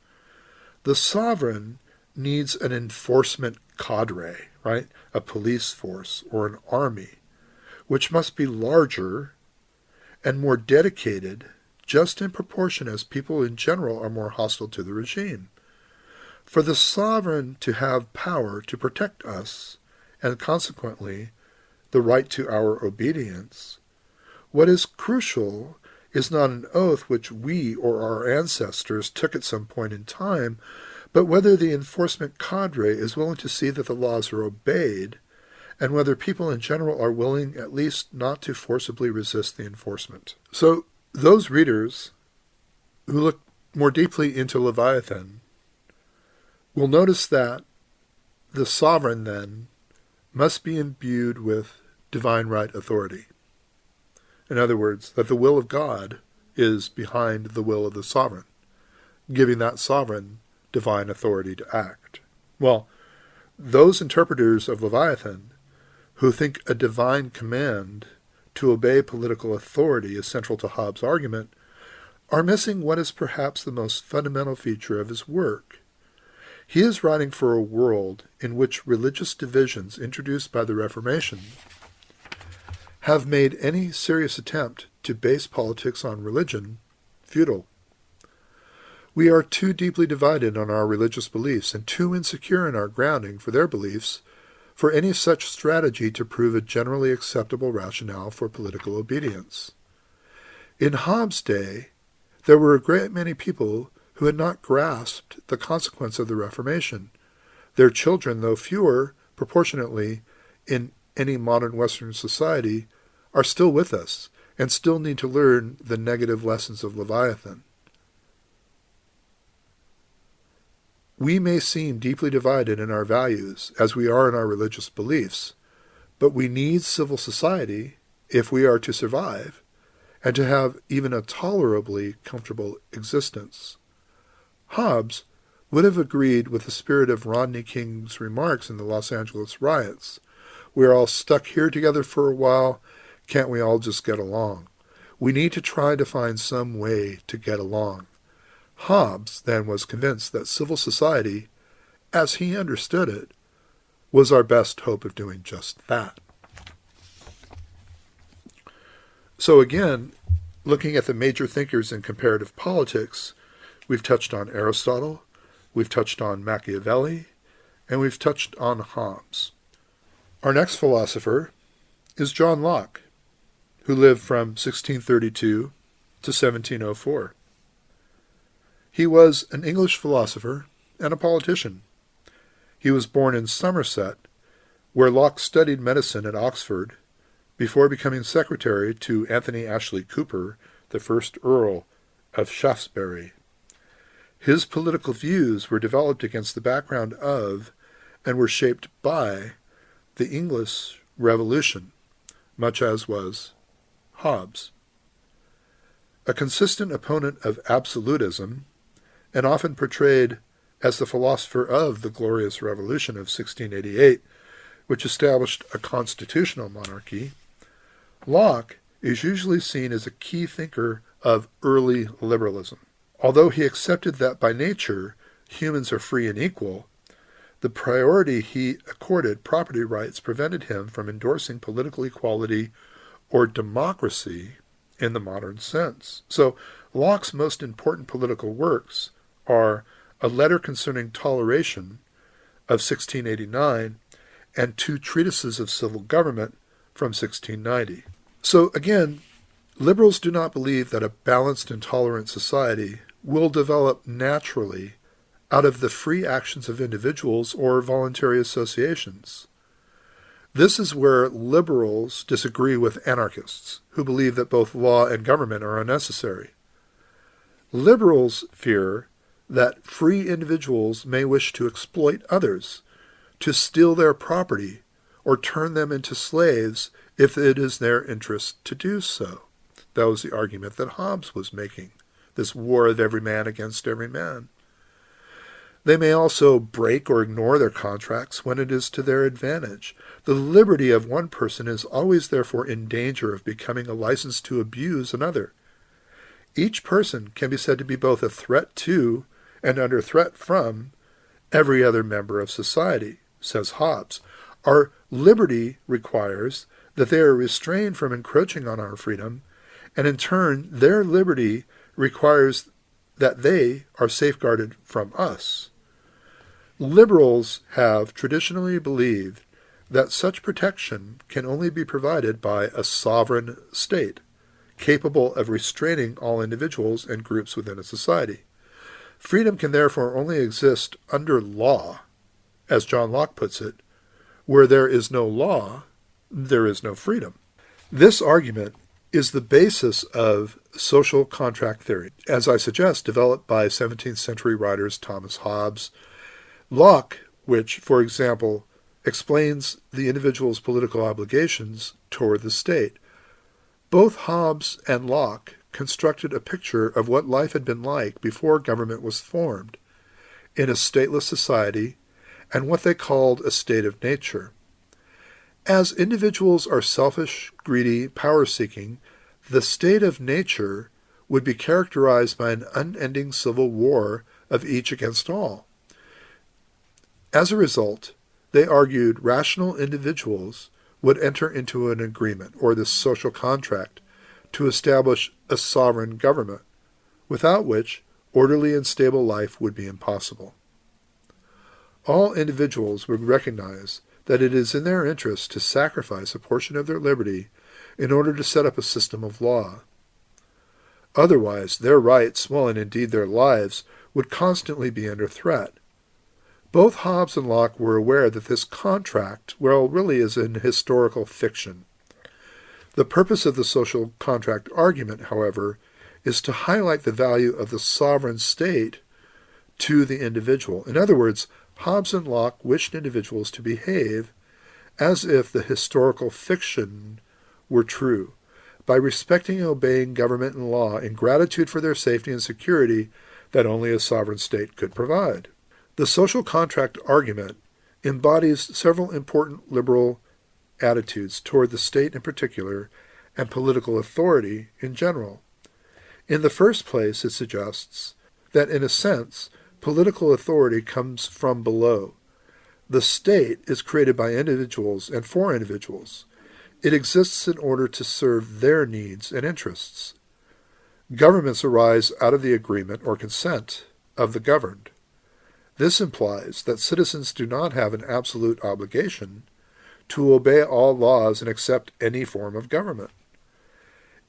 The sovereign needs an enforcement cadre, right? A police force or an army, which must be larger and more dedicated just in proportion as people in general are more hostile to the regime. For the sovereign to have power to protect us, and consequently the right to our obedience, what is crucial is not an oath which we or our ancestors took at some point in time, but whether the enforcement cadre is willing to see that the laws are obeyed, and whether people in general are willing at least not to forcibly resist the enforcement. So those readers who look more deeply into Leviathan We'll notice that the sovereign, then, must be imbued with divine right authority. In other words, that the will of God is behind the will of the sovereign, giving that sovereign divine authority to act. Well, those interpreters of Leviathan who think a divine command to obey political authority is central to Hobbes' argument are missing what is perhaps the most fundamental feature of his work. He is writing for a world in which religious divisions introduced by the Reformation have made any serious attempt to base politics on religion futile. We are too deeply divided on our religious beliefs and too insecure in our grounding for their beliefs for any such strategy to prove a generally acceptable rationale for political obedience. In Hobbes' day, there were a great many people who had not grasped the consequence of the Reformation. Their children, though fewer proportionately in any modern Western society, are still with us and still need to learn the negative lessons of Leviathan. We may seem deeply divided in our values, as we are in our religious beliefs, but we need civil society if we are to survive and to have even a tolerably comfortable existence. Hobbes would have agreed with the spirit of Rodney King's remarks in the Los Angeles riots. We're all stuck here together for a while. Can't we all just get along? We need to try to find some way to get along. Hobbes then was convinced that civil society, as he understood it, was our best hope of doing just that. So again, looking at the major thinkers in comparative politics, we've touched on Aristotle, we've touched on Machiavelli, and we've touched on Hobbes. Our next philosopher is John Locke, who lived from 1632 to 1704. He was an English philosopher and a politician. He was born in Somerset, where Locke studied medicine at Oxford, before becoming secretary to Anthony Ashley Cooper, the first Earl of Shaftesbury. His political views were developed against the background of, and were shaped by, the English Revolution, much as was Hobbes. A consistent opponent of absolutism, and often portrayed as the philosopher of the Glorious Revolution of 1688, which established a constitutional monarchy, Locke is usually seen as a key thinker of early liberalism. Although he accepted that by nature humans are free and equal, the priority he accorded property rights prevented him from endorsing political equality or democracy in the modern sense. So Locke's most important political works are a letter concerning toleration of 1689 and two treatises of civil government from 1690. So again, liberals do not believe that a balanced and tolerant society will develop naturally out of the free actions of individuals or voluntary associations. This is where liberals disagree with anarchists, who believe that both law and government are unnecessary. Liberals fear that free individuals may wish to exploit others, to steal their property, or turn them into slaves if it is their interest to do so. That was the argument that Hobbes was making, this war of every man against every man. They may also break or ignore their contracts when it is to their advantage. The liberty of one person is always therefore in danger of becoming a license to abuse another. Each person can be said to be both a threat to and under threat from every other member of society, says Hobbes. Our liberty requires that they are restrained from encroaching on our freedom, and in turn their liberty requires that they are safeguarded from us. Liberals have traditionally believed that such protection can only be provided by a sovereign state, capable of restraining all individuals and groups within a society. Freedom can therefore only exist under law, as John Locke puts it. Where there is no law, there is no freedom. This argument is the basis of social contract theory, as I suggest, developed by 17th century writers Thomas Hobbes, Locke, which, for example, explains the individual's political obligations toward the state. Both Hobbes and Locke constructed a picture of what life had been like before government was formed, in a stateless society, and what they called a state of nature. As individuals are selfish, greedy, power-seeking, the state of nature would be characterized by an unending civil war of each against all. As a result, they argued rational individuals would enter into an agreement, or this social contract, to establish a sovereign government, without which orderly and stable life would be impossible. All individuals would recognize that it is in their interest to sacrifice a portion of their liberty in order to set up a system of law. Otherwise, their rights, well, and indeed their lives, would constantly be under threat. Both Hobbes and Locke were aware that this contract, well, really is an historical fiction. The purpose of the social contract argument, however, is to highlight the value of the sovereign state to the individual. In other words, Hobbes and Locke wished individuals to behave as if the historical fiction were true, by respecting and obeying government and law in gratitude for their safety and security that only a sovereign state could provide. The social contract argument embodies several important liberal attitudes toward the state in particular and political authority in general. In the first place, it suggests that, in a sense, political authority comes from below. The state is created by individuals and for individuals. It exists in order to serve their needs and interests. Governments arise out of the agreement or consent of the governed. This implies that citizens do not have an absolute obligation to obey all laws and accept any form of government.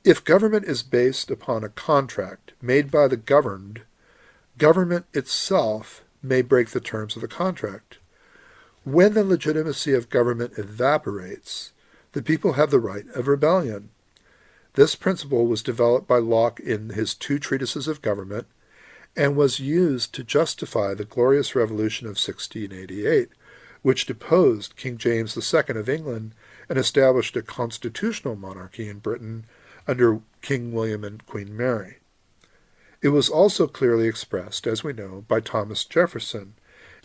If government is based upon a contract made by the governed, government itself may break the terms of the contract. When the legitimacy of government evaporates, the people have the right of rebellion. This principle was developed by Locke in his 2 treatises of government and was used to justify the Glorious Revolution of 1688, which deposed King James II of England and established a constitutional monarchy in Britain under King William and Queen Mary. It was also clearly expressed, as we know, by Thomas Jefferson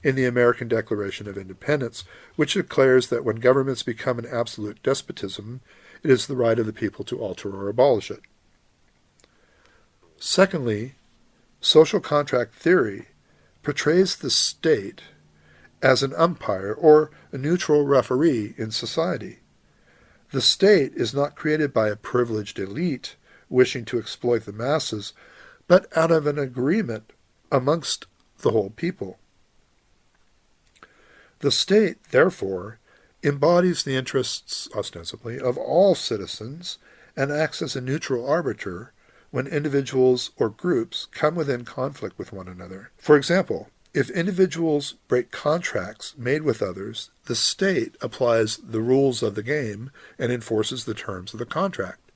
in the American Declaration of Independence, which declares that when governments become an absolute despotism, it is the right of the people to alter or abolish it. Secondly, social contract theory portrays the state as an umpire or a neutral referee in society. The state is not created by a privileged elite wishing to exploit the masses, but out of an agreement amongst the whole people. The state, therefore, embodies the interests, ostensibly, of all citizens and acts as a neutral arbiter when individuals or groups come within conflict with one another. For example, if individuals break contracts made with others, the state applies the rules of the game and enforces the terms of the contract,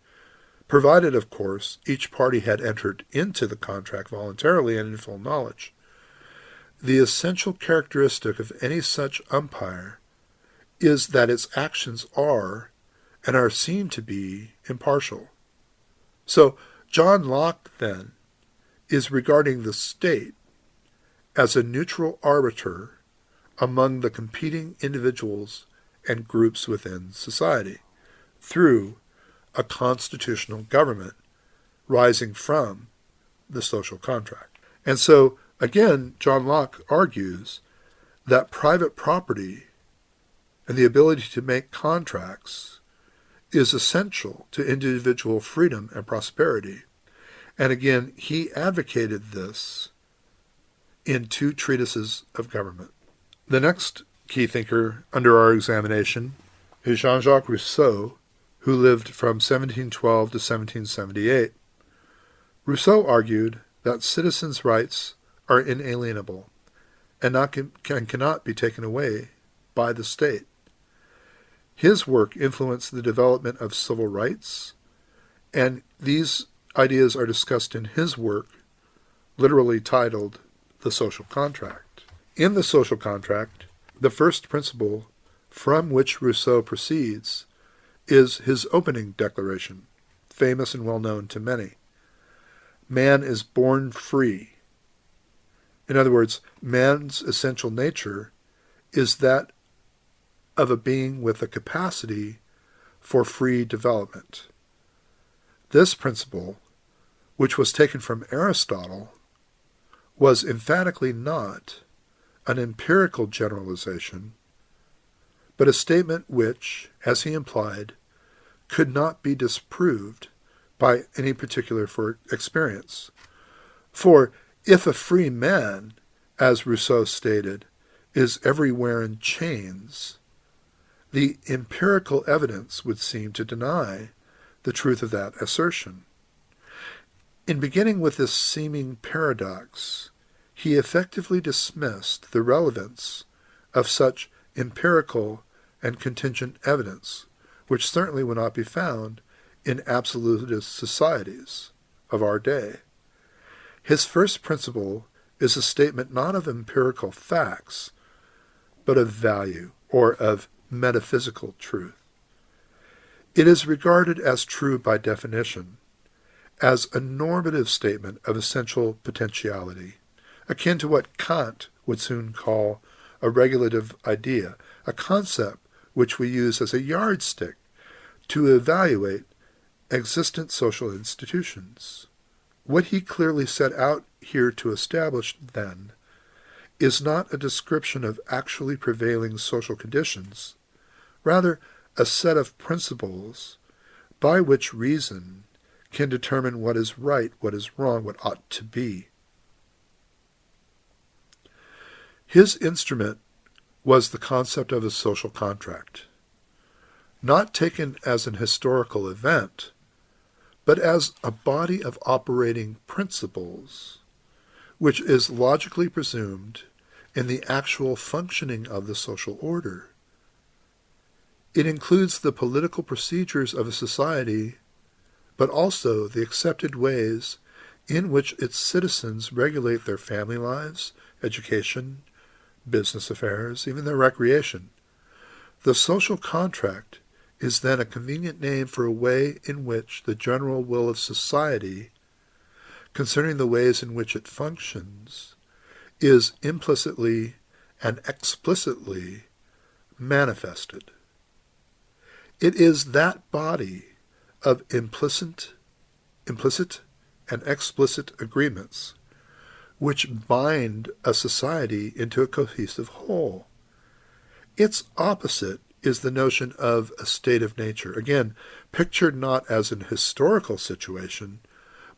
provided, of course, each party had entered into the contract voluntarily and in full knowledge. The essential characteristic of any such umpire is that its actions are, and are seen to be, impartial. So, John Locke, then, is regarding the state as a neutral arbiter among the competing individuals and groups within society, through a constitutional government rising from the social contract. And so, again, John Locke argues that private property and the ability to make contracts is essential to individual freedom and prosperity. And again, he advocated this in 2 treatises of government. The next key thinker under our examination is Jean-Jacques Rousseau, who lived from 1712 to 1778. Rousseau argued that citizens' rights are inalienable and cannot be taken away by the state. His work influenced the development of civil rights, and these ideas are discussed in his work, literally titled The Social Contract. In the social contract, the first principle from which Rousseau proceeds is his opening declaration, famous and well known to many. Man is born free. In other words, man's essential nature is that of a being with a capacity for free development. This principle, which was taken from Aristotle, was emphatically not an empirical generalization, but a statement which, as he implied, could not be disproved by any particular experience. For if a free man, as Rousseau stated, is everywhere in chains, the empirical evidence would seem to deny the truth of that assertion. In beginning with this seeming paradox, he effectively dismissed the relevance of such empirical and contingent evidence, which certainly would not be found in absolutist societies of our day. His first principle is a statement not of empirical facts, but of value, or of metaphysical truth. It is regarded as true by definition, as a normative statement of essential potentiality, akin to what Kant would soon call a regulative idea, a concept which we use as a yardstick to evaluate existent social institutions. What he clearly set out here to establish, then, is not a description of actually prevailing social conditions, rather a set of principles by which reason can determine what is right, what is wrong, what ought to be. His instrument was the concept of a social contract, not taken as an historical event, but as a body of operating principles, which is logically presumed in the actual functioning of the social order. It includes the political procedures of a society, but also the accepted ways in which its citizens regulate their family lives, education, business affairs, even their recreation. The social contract is then a convenient name for a way in which the general will of society, concerning the ways in which it functions, is implicitly and explicitly manifested. It is that body of implicit and explicit agreements which bind a society into a cohesive whole. Its opposite is the notion of a state of nature, again, pictured not as an historical situation,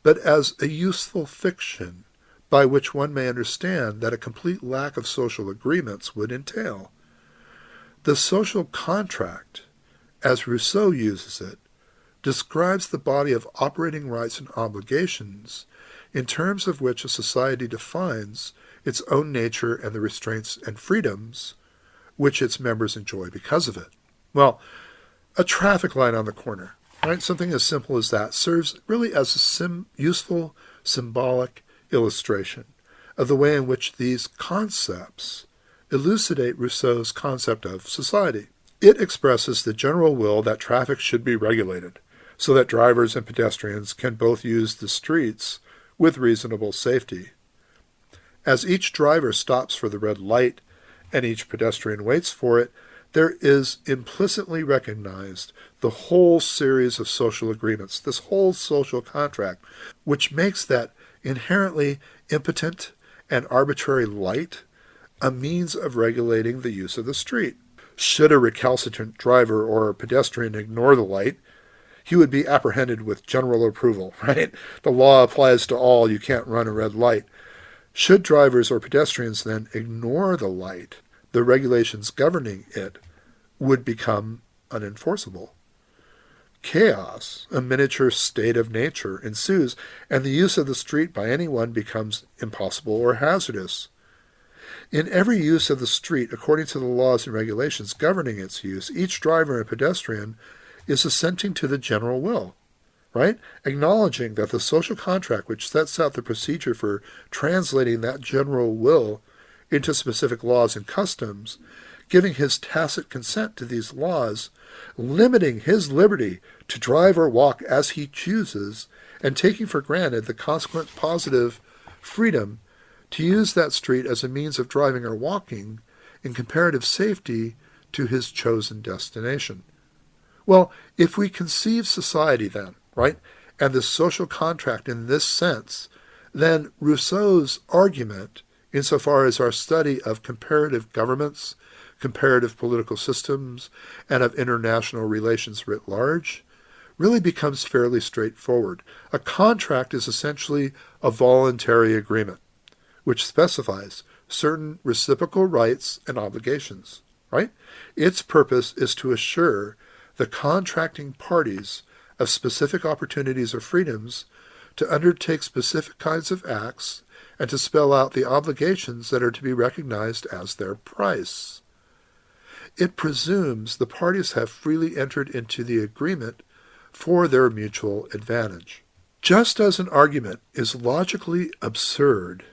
but as a useful fiction by which one may understand that a complete lack of social agreements would entail. The social contract, as Rousseau uses it, describes the body of operating rights and obligations in terms of which a society defines its own nature and the restraints and freedoms which its members enjoy because of it. Well, a traffic light on the corner, right? Something as simple as that serves really as a useful symbolic illustration of the way in which these concepts elucidate Rousseau's concept of society. It expresses the general will that traffic should be regulated so that drivers and pedestrians can both use the streets with reasonable safety. As each driver stops for the red light and each pedestrian waits for it, there is implicitly recognized the whole series of social agreements, this whole social contract, which makes that inherently impotent and arbitrary light a means of regulating the use of the street. Should a recalcitrant driver or pedestrian ignore the light, he would be apprehended with general approval, right? The law applies to all. You can't run a red light. Should drivers or pedestrians then ignore the light, the regulations governing it would become unenforceable. Chaos, a miniature state of nature, ensues, and the use of the street by anyone becomes impossible or hazardous. In every use of the street, according to the laws and regulations governing its use, each driver and pedestrian is assenting to the general will, right? Acknowledging that the social contract which sets out the procedure for translating that general will into specific laws and customs, giving his tacit consent to these laws, limiting his liberty to drive or walk as he chooses, and taking for granted the consequent positive freedom to use that street as a means of driving or walking in comparative safety to his chosen destination. Well, if we conceive society then, right, and the social contract in this sense, then Rousseau's argument, insofar as our study of comparative governments, comparative political systems, and of international relations writ large, really becomes fairly straightforward. A contract is essentially a voluntary agreement, which specifies certain reciprocal rights and obligations, right? Its purpose is to assure the contracting parties of specific opportunities or freedoms to undertake specific kinds of acts and to spell out the obligations that are to be recognized as their price. It presumes the parties have freely entered into the agreement for their mutual advantage. Just as an argument is logically absurd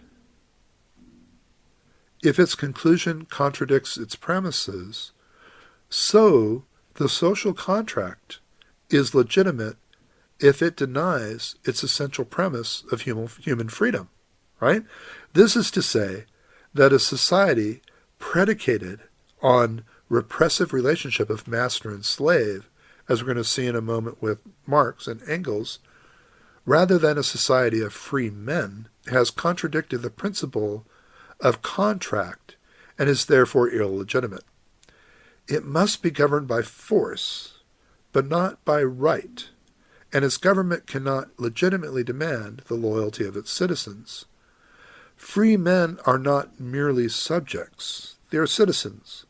if its conclusion contradicts its premises, so the social contract is legitimate if it denies its essential premise of human freedom, right? This is to say that a society predicated on repressive relationship of master and slave, as we're going to see in a moment with Marx and Engels, rather than a society of free men, has contradicted the principle of contract and is therefore illegitimate. It must be governed by force, but not by right, and its government cannot legitimately demand the loyalty of its citizens. Free men are not merely subjects, they are citizens,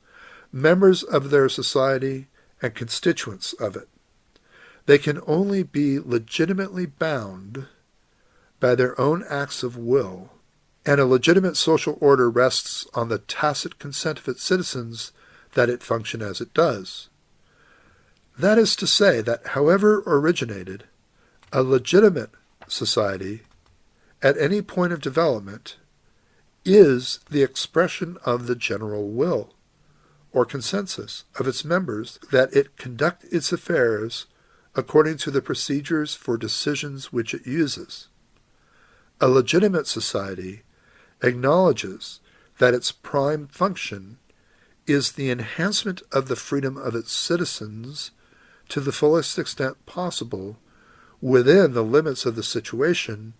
members of their society and constituents of it. They can only be legitimately bound by their own acts of will, and a legitimate social order rests on the tacit consent of its citizens that it function as it does. That is to say that however originated, a legitimate society at any point of development is the expression of the general will, or consensus of its members, that it conduct its affairs according to the procedures for decisions which it uses. A legitimate society acknowledges that its prime function is the enhancement of the freedom of its citizens to the fullest extent possible within the limits of the situation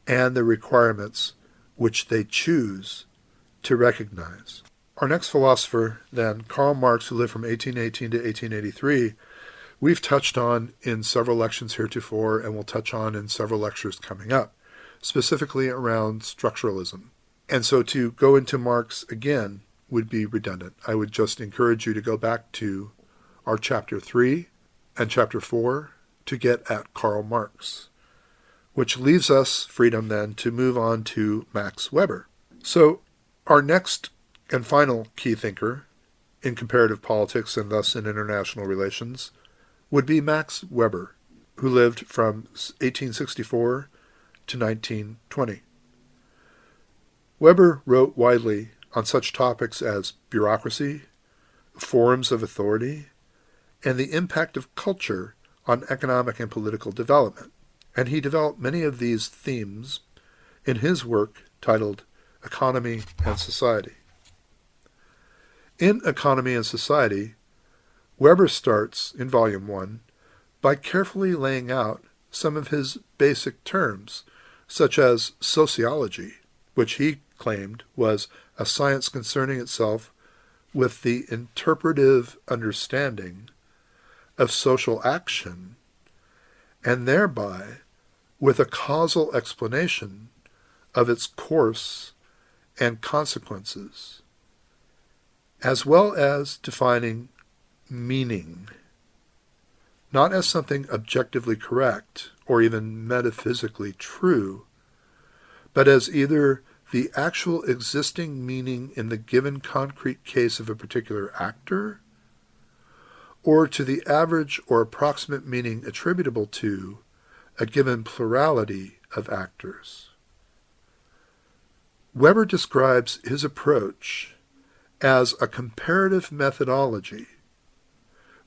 and the requirements which they choose to recognize. Our next philosopher, then, Karl Marx, who lived from 1818 to 1883, we've touched on in several lections heretofore and will touch on in several lectures coming up, specifically around structuralism. And so to go into Marx again would be redundant. I would just encourage you to go back to our Chapter 3 and Chapter 4 to get at Karl Marx, which leaves us freedom then to move on to Max Weber. So our next and final key thinker in comparative politics and thus in international relations would be Max Weber, who lived from 1864 to 1920. Weber wrote widely on such topics as bureaucracy, forms of authority, and the impact of culture on economic and political development, and he developed many of these themes in his work titled Economy and Society. In Economy and Society, Weber starts, in Volume 1, by carefully laying out some of his basic terms, such as sociology, which he claimed was a science concerning itself with the interpretive understanding of social action, and thereby with a causal explanation of its course and consequences, as well as defining meaning, not as something objectively correct or even metaphysically true, but as either the actual existing meaning in the given concrete case of a particular actor, or to the average or approximate meaning attributable to a given plurality of actors. Weber describes his approach as a comparative methodology,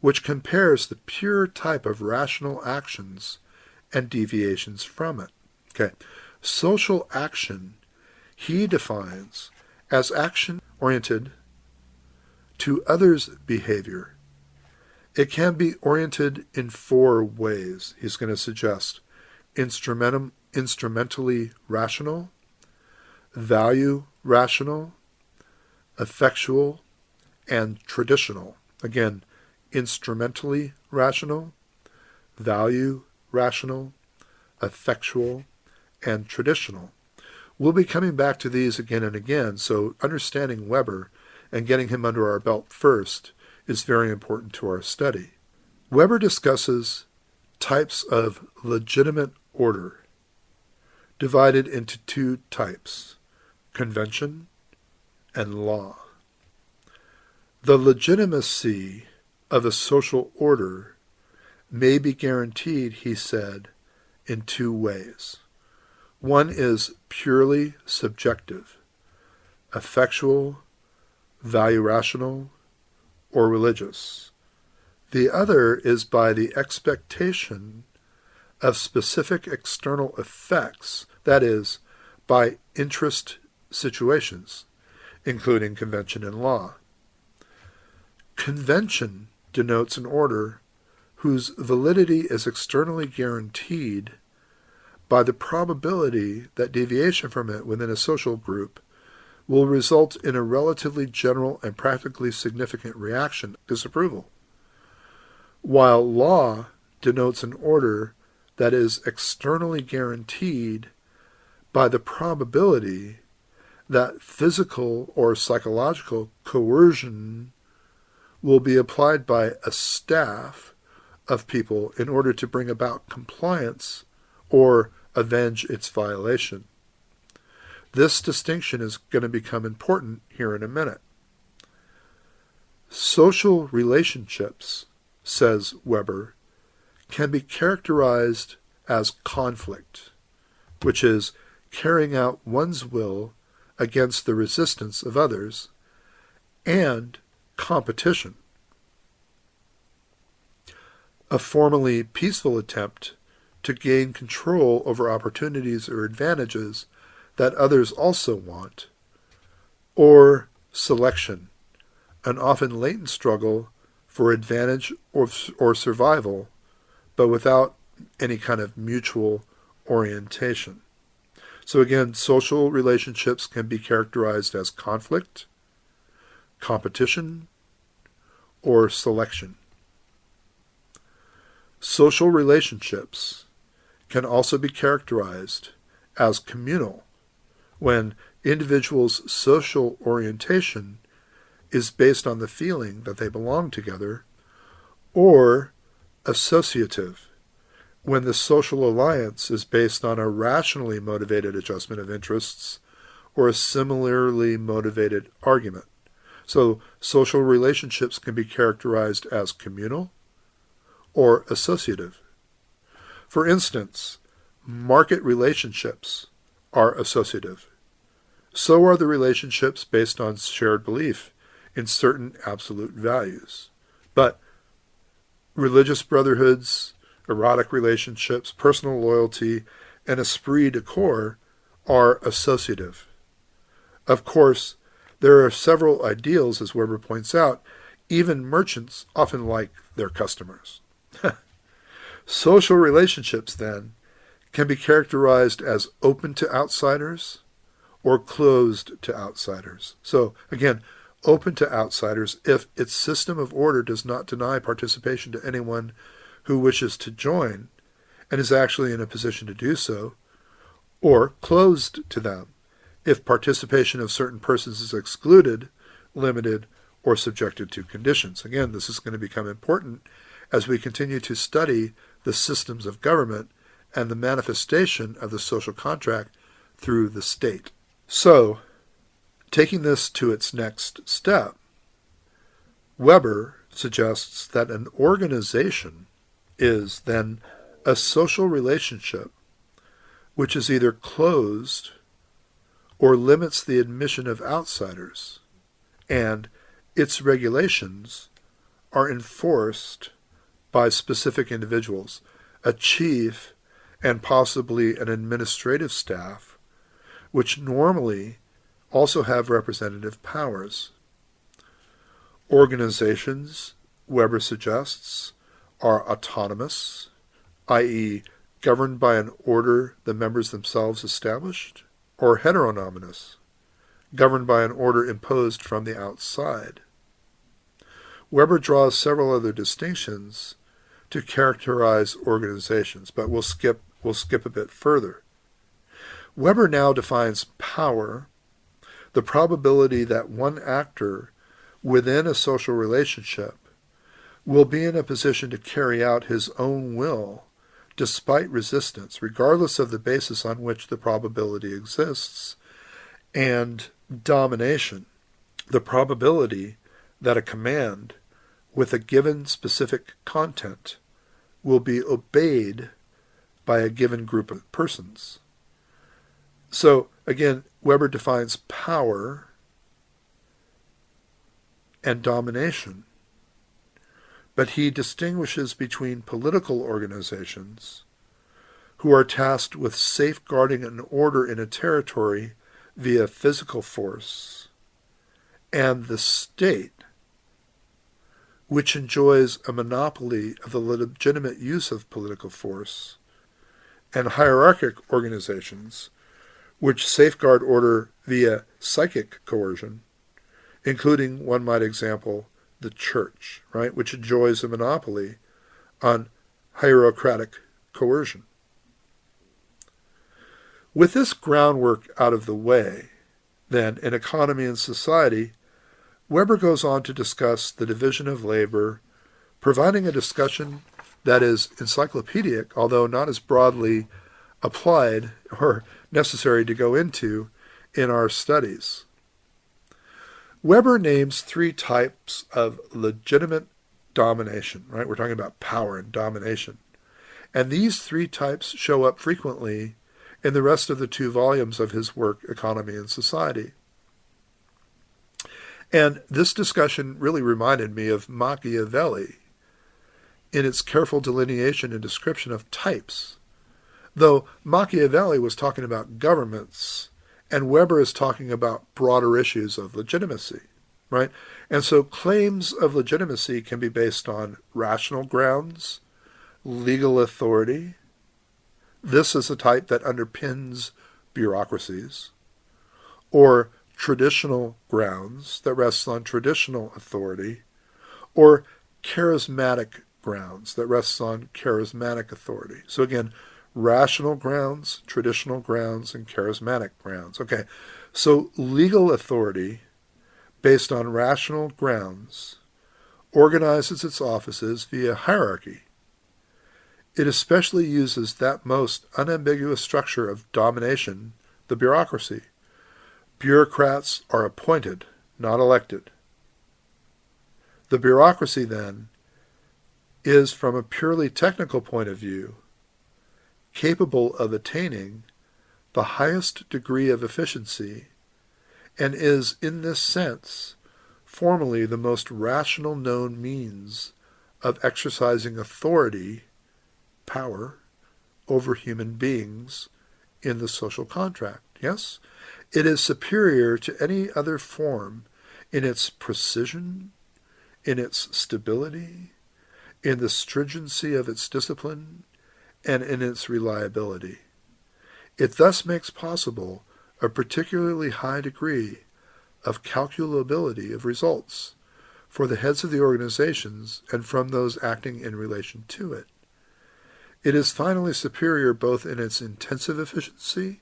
which compares the pure type of rational actions and deviations from it. Okay. Social action he defines as action oriented to others' behavior. It can be oriented in 4 ways, he's going to suggest. Instrumentally rational, value rational, effectual, and traditional. Again, instrumentally rational, value rational, effectual, and traditional. We'll be coming back to these again and again, so understanding Weber and getting him under our belt first is very important to our study. Weber discusses types of legitimate order, divided into 2 types, convention and law. The legitimacy of a social order may be guaranteed, he said, in 2 ways. One is purely subjective, effectual, value rational, or religious. The other is by the expectation of specific external effects, that is, by interest situations, including convention and law. Convention denotes an order whose validity is externally guaranteed by the probability that deviation from it within a social group will result in a relatively general and practically significant reaction, disapproval, while law denotes an order that is externally guaranteed by the probability that physical or psychological coercion will be applied by a staff of people in order to bring about compliance or avenge its violation. This distinction is going to become important here in a minute. Social relationships, says Weber, can be characterized as conflict, which is carrying out one's will against the resistance of others, and competition, a formally peaceful attempt to gain control over opportunities or advantages that others also want, or selection, an often latent struggle for advantage or survival, but without any kind of mutual orientation. So again, social relationships can be characterized as conflict, competition, or selection. Social relationships can also be characterized as communal, when individuals' social orientation is based on the feeling that they belong together, or associative, when the social alliance is based on a rationally motivated adjustment of interests or a similarly motivated argument. So social relationships can be characterized as communal or associative. For instance, market relationships are associative. So are the relationships based on shared belief in certain absolute values. But religious brotherhoods, erotic relationships, personal loyalty, and esprit de corps are associative. Of course, there are several ideals, as Weber points out. Even merchants often like their customers. Social relationships, then, can be characterized as open to outsiders or closed to outsiders. So, again, open to outsiders if its system of order does not deny participation to anyone who wishes to join and is actually in a position to do so, or closed to them if participation of certain persons is excluded, limited, or subjected to conditions. Again, this is going to become important as we continue to study the systems of government and the manifestation of the social contract through the state. So, taking this to its next step, Weber suggests that an organization is then a social relationship which is either closed or limits the admission of outsiders, and its regulations are enforced by specific individuals, a chief and possibly an administrative staff, which normally also have representative powers. Organizations, Weber suggests, are autonomous, i.e., governed by an order the members themselves established, or heteronomous, governed by an order imposed from the outside. Weber draws several other distinctions to characterize organizations, but we'll skip a bit further. Weber now defines power, the probability that one actor within a social relationship will be in a position to carry out his own will despite resistance, regardless of the basis on which the probability exists, and domination, the probability that a command with a given specific content will be obeyed by a given group of persons. So, again, Weber defines power and domination, but he distinguishes between political organizations who are tasked with safeguarding an order in a territory via physical force, and the state, which enjoys a monopoly of the legitimate use of political force, and hierarchic organizations, which safeguard order via psychic coercion, including, one might example, the church, right, which enjoys a monopoly on hierocratic coercion. With this groundwork out of the way, then, in economy and society, Weber goes on to discuss the division of labor, providing a discussion that is encyclopedic, although not as broadly applied or necessary to go into in our studies. Weber names three types of legitimate domination, right? We're talking about power and domination. And these three types show up frequently in the rest of the 2 volumes of his work, Economy and Society. And this discussion really reminded me of Machiavelli in its careful delineation and description of types, though Machiavelli was talking about governments, and Weber is talking about broader issues of legitimacy, right? And so claims of legitimacy can be based on rational grounds, legal authority. This is a type that underpins bureaucracies, or traditional grounds that rests on traditional authority, or charismatic grounds that rests on charismatic authority. So again, rational grounds, traditional grounds, and charismatic grounds. Okay, so legal authority based on rational grounds organizes its offices via hierarchy. It especially uses that most unambiguous structure of domination, the bureaucracy. Bureaucrats are appointed, not elected. The bureaucracy, then, is, from a purely technical point of view, capable of attaining the highest degree of efficiency, and is, in this sense, formally the most rational known means of exercising authority, power, over human beings in the social contract. Yes? It is superior to any other form in its precision, in its stability, in the stringency of its discipline, and in its reliability. It thus makes possible a particularly high degree of calculability of results for the heads of the organizations and from those acting in relation to it. It is finally superior both in its intensive efficiency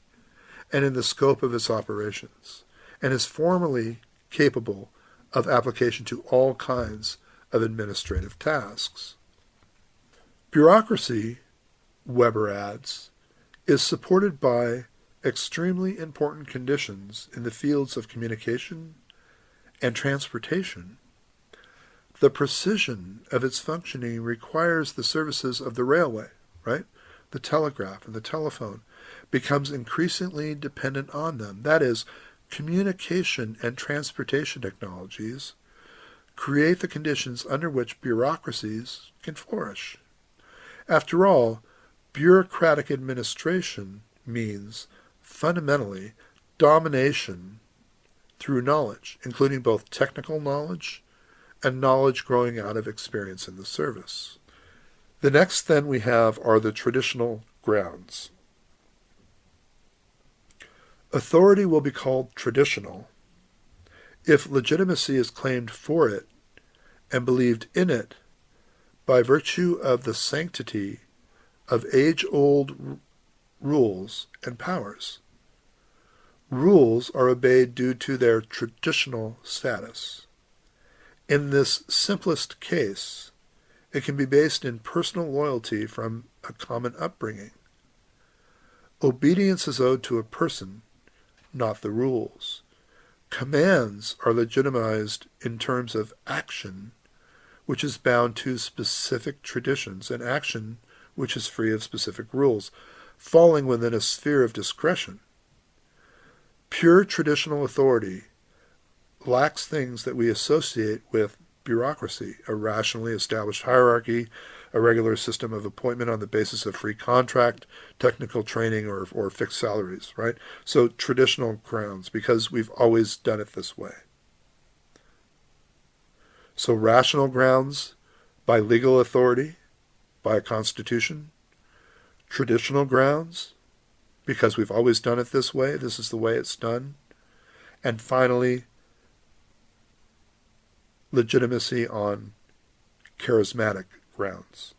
and in the scope of its operations, and is formally capable of application to all kinds of administrative tasks. Bureaucracy, Weber adds, is supported by extremely important conditions in the fields of communication and transportation. The precision of its functioning requires the services of the railway, right? the telegraph, and the telephone becomes increasingly dependent on them. That is, communication and transportation technologies create the conditions under which bureaucracies can flourish. After all, bureaucratic administration means, fundamentally, domination through knowledge, including both technical knowledge and knowledge growing out of experience in the service. The next then we have are the traditional grounds. Authority will be called traditional if legitimacy is claimed for it and believed in it by virtue of the sanctity of age-old rules and powers. Rules are obeyed due to their traditional status. In this simplest case, it can be based in personal loyalty from a common upbringing. Obedience is owed to a person, not the rules. Commands are legitimized in terms of action, which is bound to specific traditions, and action which is free of specific rules, falling within a sphere of discretion. Pure traditional authority lacks things that we associate with bureaucracy, a rationally established hierarchy, a regular system of appointment on the basis of free contract, technical training, or fixed salaries, right? So traditional grounds, because we've always done it this way. So rational grounds by legal authority, by a constitution. Traditional grounds, because we've always done it this way, this is the way it's done. And finally, legitimacy on charismatic grounds.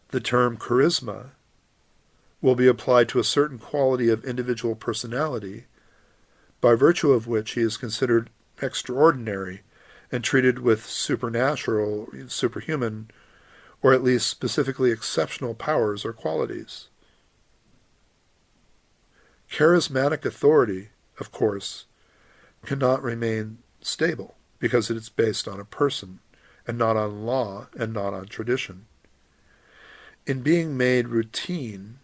The term charisma will be applied to a certain quality of individual personality by virtue of which he is considered extraordinary and treated with supernatural, superhuman, or at least specifically exceptional powers or qualities. Charismatic authority, of course, cannot remain stable because it is based on a person and not on law and not on tradition. In being made routine,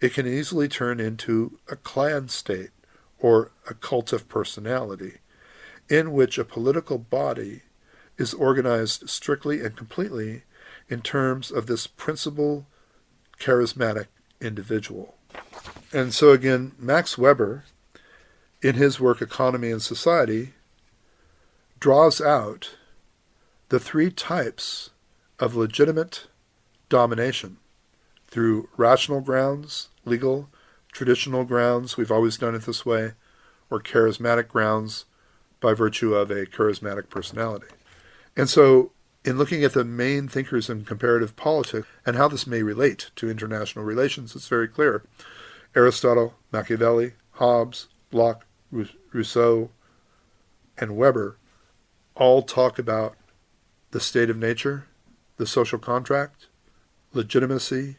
it can easily turn into a clan state or a cult of personality in which a political body is organized strictly and completely in terms of this principal charismatic individual. And so again, Max Weber, in his work Economy and Society, draws out the three types of legitimate domination through rational grounds, legal, traditional grounds, we've always done it this way, or charismatic grounds by virtue of a charismatic personality. And so in looking at the main thinkers in comparative politics and how this may relate to international relations, it's very clear. Aristotle, Machiavelli, Hobbes, Locke, Rousseau, and Weber all talk about the state of nature, the social contract, legitimacy,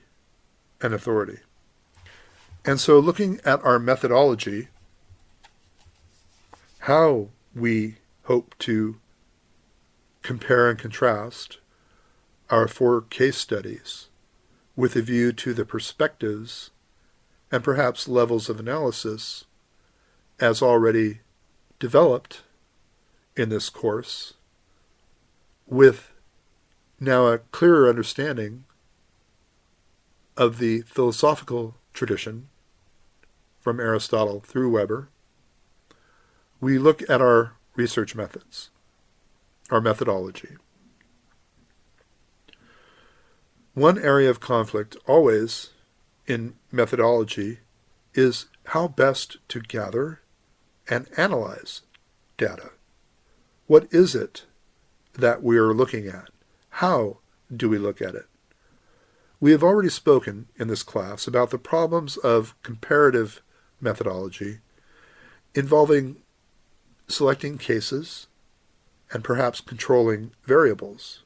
and authority. And so looking at our methodology, how we hope to compare and contrast our 4 case studies with a view to the perspectives and perhaps levels of analysis as already developed in this course, with now a clearer understanding of the philosophical tradition from Aristotle through Weber, we look at our research methods, our methodology. One area of conflict always in methodology is how best to gather and analyze data. What is it that we are looking at? How do we look at it? We have already spoken in this class about the problems of comparative methodology involving selecting cases and perhaps controlling variables.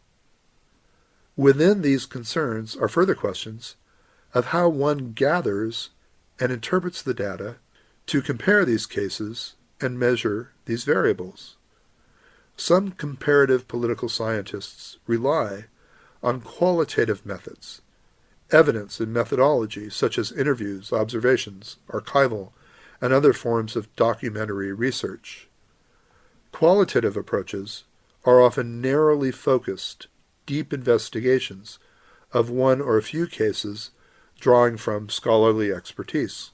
Within these concerns are further questions of how one gathers and interprets the data to compare these cases and measure these variables. Some comparative political scientists rely on qualitative methods evidence and methodology such as interviews, observations, archival, and other forms of documentary research. Qualitative approaches are often narrowly focused, deep investigations of one or a few cases drawing from scholarly expertise.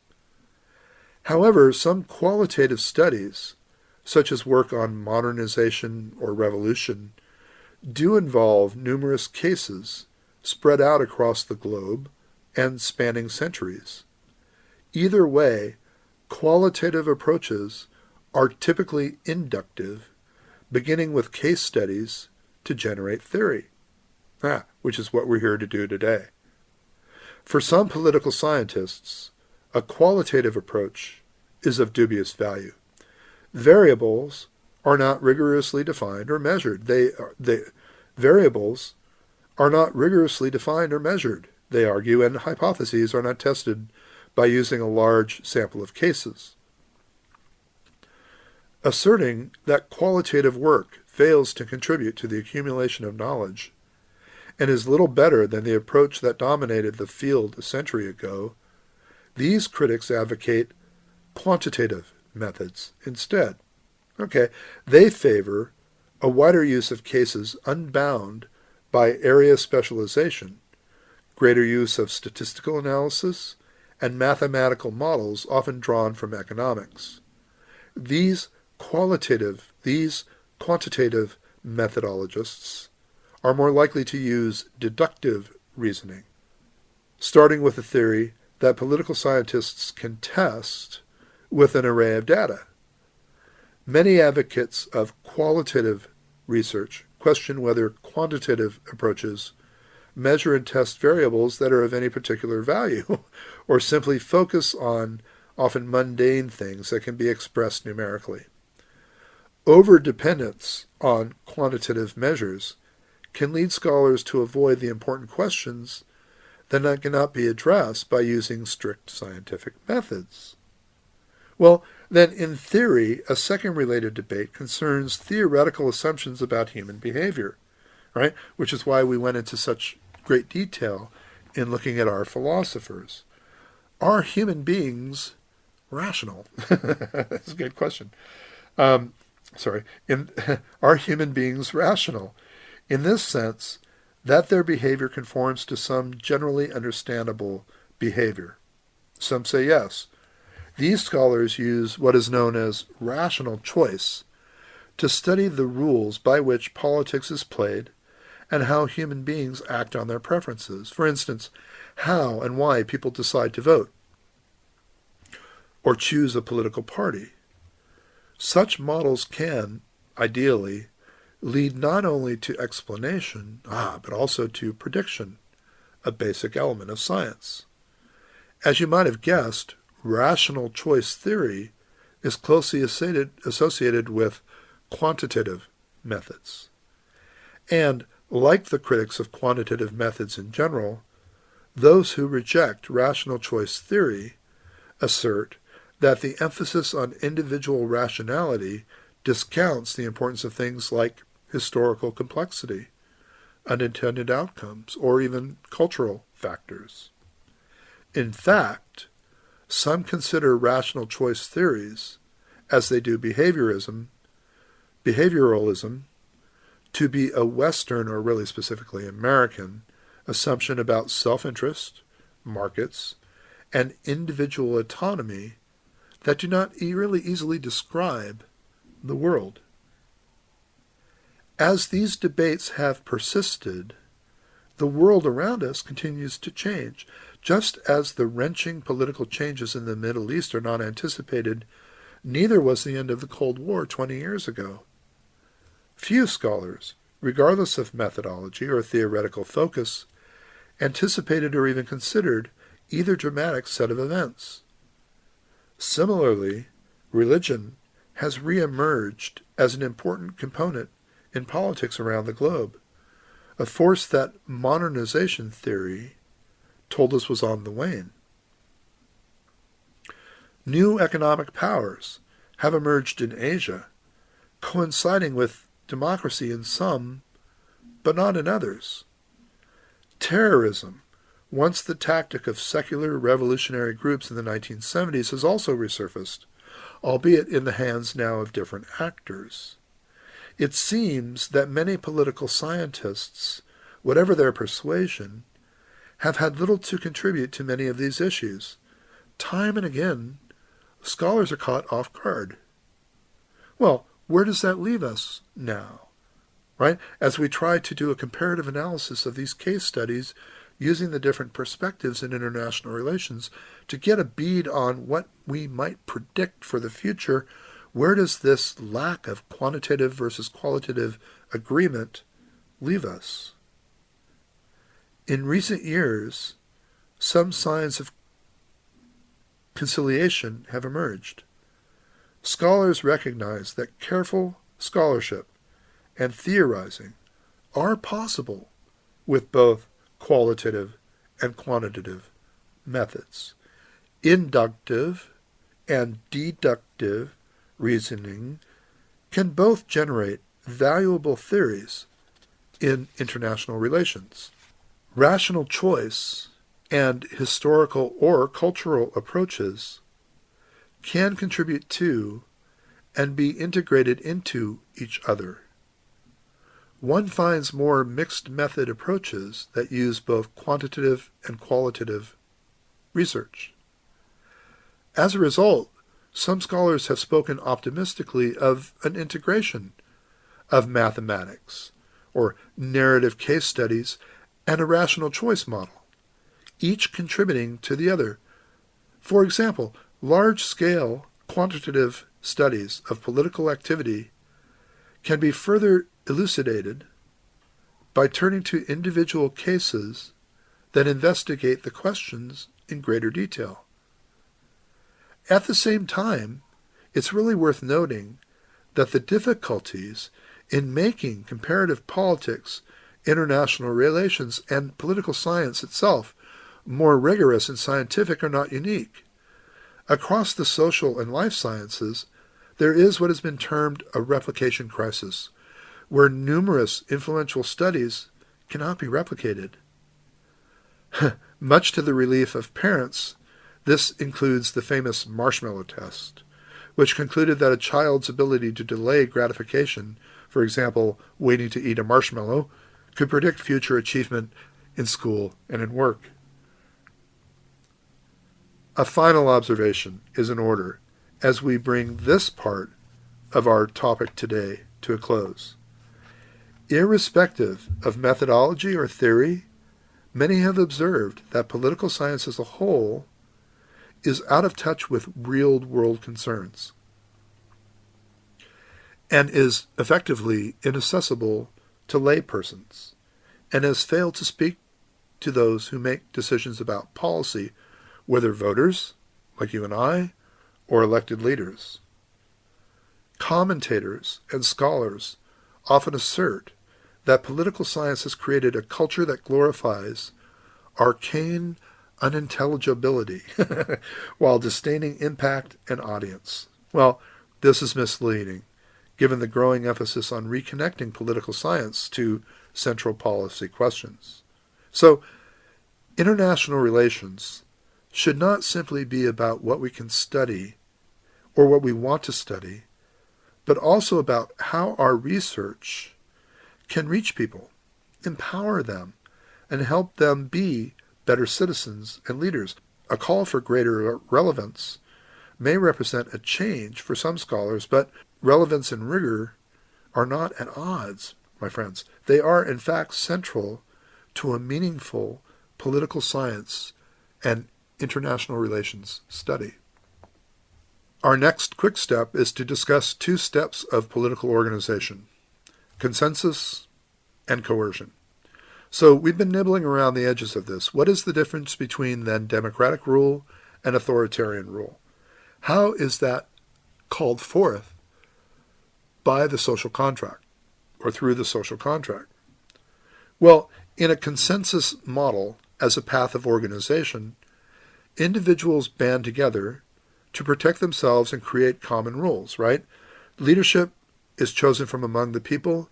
However, some qualitative studies, such as work on modernization or revolution, do involve numerous cases spread out across the globe and spanning centuries. Either way, qualitative approaches are typically inductive, beginning with case studies to generate theory, which is what we're here to do today. For some political scientists, a qualitative approach is of dubious value. Variables are not rigorously defined or measured. Variables are not rigorously defined or measured, they argue, and hypotheses are not tested by using a large sample of cases. Asserting that qualitative work fails to contribute to the accumulation of knowledge and is little better than the approach that dominated the field a century ago, these critics advocate quantitative methods instead. They favor a wider use of cases unbound by area specialization, greater use of statistical analysis, and mathematical models often drawn from economics. These quantitative methodologists are more likely to use deductive reasoning, starting with a theory that political scientists can test with an array of data. Many advocates of qualitative research question whether quantitative approaches measure and test variables that are of any particular value, or simply focus on often mundane things that can be expressed numerically. Over-dependence on quantitative measures can lead scholars to avoid the important questions that cannot be addressed by using strict scientific methods. Well, then, in theory, a second related debate concerns theoretical assumptions about human behavior, right? Which is why we went into such great detail in looking at our philosophers. Are human beings rational? That's a good question. Are human beings rational? In this sense, that their behavior conforms to some generally understandable behavior. Some say yes. These scholars use what is known as rational choice to study the rules by which politics is played and how human beings act on their preferences. For instance, how and why people decide to vote or choose a political party. Such models can, ideally, lead not only to explanation, but also to prediction, a basic element of science. As you might have guessed, rational choice theory is closely associated with quantitative methods. And, like the critics of quantitative methods in general, those who reject rational choice theory assert that the emphasis on individual rationality discounts the importance of things like historical complexity, unintended outcomes, or even cultural factors. In fact, some consider rational choice theories, as they do behavioralism, to be a Western, or really specifically American, assumption about self-interest, markets, and individual autonomy that do not really easily describe the world. As these debates have persisted, the world around us continues to change. Just as the wrenching political changes in the Middle East are not anticipated, neither was the end of the Cold War 20 years ago. Few scholars, regardless of methodology or theoretical focus, anticipated or even considered either dramatic set of events. Similarly, religion has re-emerged as an important component in politics around the globe, a force that modernization theory told us was on the wane. New economic powers have emerged in Asia, coinciding with democracy in some, but not in others. Terrorism, once the tactic of secular revolutionary groups in the 1970s has also resurfaced, albeit in the hands now of different actors. It seems that many political scientists, whatever their persuasion, have had little to contribute to many of these issues. Time and again, scholars are caught off guard. Well, where does that leave us now? Right? As we try to do a comparative analysis of these case studies using the different perspectives in international relations to get a bead on what we might predict for the future, where does this lack of quantitative versus qualitative agreement leave us? In recent years, some signs of conciliation have emerged. Scholars recognize that careful scholarship and theorizing are possible with both qualitative and quantitative methods. Inductive and deductive reasoning can both generate valuable theories in international relations. Rational choice and historical or cultural approaches can contribute to and be integrated into each other. One finds more mixed method approaches that use both quantitative and qualitative research. As a result, some scholars have spoken optimistically of an integration of mathematics or narrative case studies and a rational choice model, each contributing to the other. For example, large-scale quantitative studies of political activity can be further elucidated by turning to individual cases that investigate the questions in greater detail. At the same time, it's really worth noting that the difficulties in making comparative politics, international relations, and political science itself more rigorous and scientific are not unique. Across the social and life sciences, there is what has been termed a replication crisis, where numerous influential studies cannot be replicated. Much to the relief of parents, this includes the famous marshmallow test, which concluded that a child's ability to delay gratification, for example, waiting to eat a marshmallow, could predict future achievement in school and in work. A final observation is in order as we bring this part of our topic today to a close. Irrespective of methodology or theory, many have observed that political science as a whole is out of touch with real-world concerns and is effectively inaccessible to laypersons and has failed to speak to those who make decisions about policy, whether voters, like you and I, or elected leaders. Commentators and scholars often assert that political science has created a culture that glorifies arcane unintelligibility while disdaining impact and audience. Well, this is misleading, given the growing emphasis on reconnecting political science to central policy questions. So, international relations should not simply be about what we can study or what we want to study, but also about how our research can reach people, empower them, and help them be better citizens and leaders. A call for greater relevance may represent a change for some scholars, but relevance and rigor are not at odds, my friends. They are, in fact, central to a meaningful political science and international relations study. Our next quick step is to discuss two steps of political organization: consensus and coercion. So we've been nibbling around the edges of this. What is the difference between then democratic rule and authoritarian rule? How is that called forth by the social contract or through the social contract? Well, in a consensus model as a path of organization, individuals band together to protect themselves and create common rules, right? Leadership is chosen from among the people,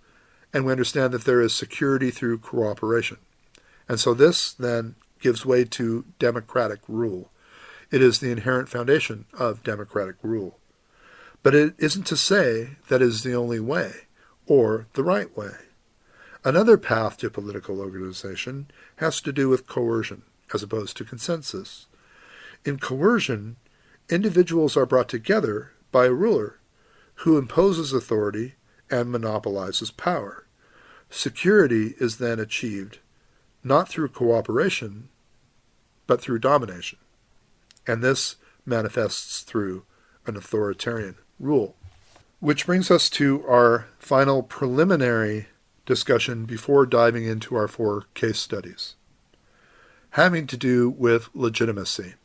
and we understand that there is security through cooperation. And so this then gives way to democratic rule. It is the inherent foundation of democratic rule. But it isn't to say that it is the only way, or the right way. Another path to political organization has to do with coercion, as opposed to consensus. In coercion, individuals are brought together by a ruler who imposes authority and monopolizes power. Security is then achieved not through cooperation, but through domination. And this manifests through an authoritarian rule. Which brings us to our final preliminary discussion before diving into our 4 case studies, having to do with legitimacy.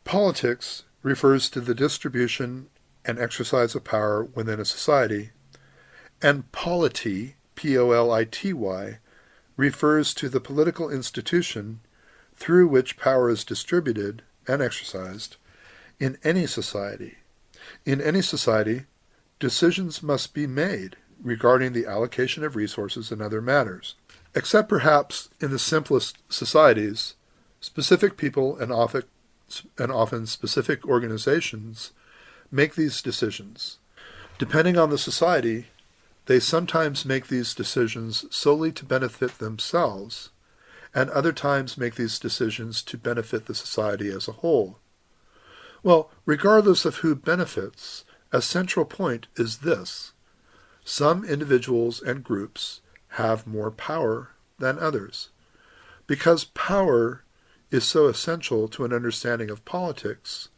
Politics refers to the distribution and exercise of power within a society, and polity, P-O-L-I-T-Y, refers to the political institution through which power is distributed and exercised in any society. In any society, decisions must be made regarding the allocation of resources and other matters. Except perhaps in the simplest societies, specific people and often specific organizations make these decisions. Depending on the society, they sometimes make these decisions solely to benefit themselves, and other times make these decisions to benefit the society as a whole. Well, regardless of who benefits, a central point is this: some individuals and groups have more power than others. Because power is so essential to an understanding of politics,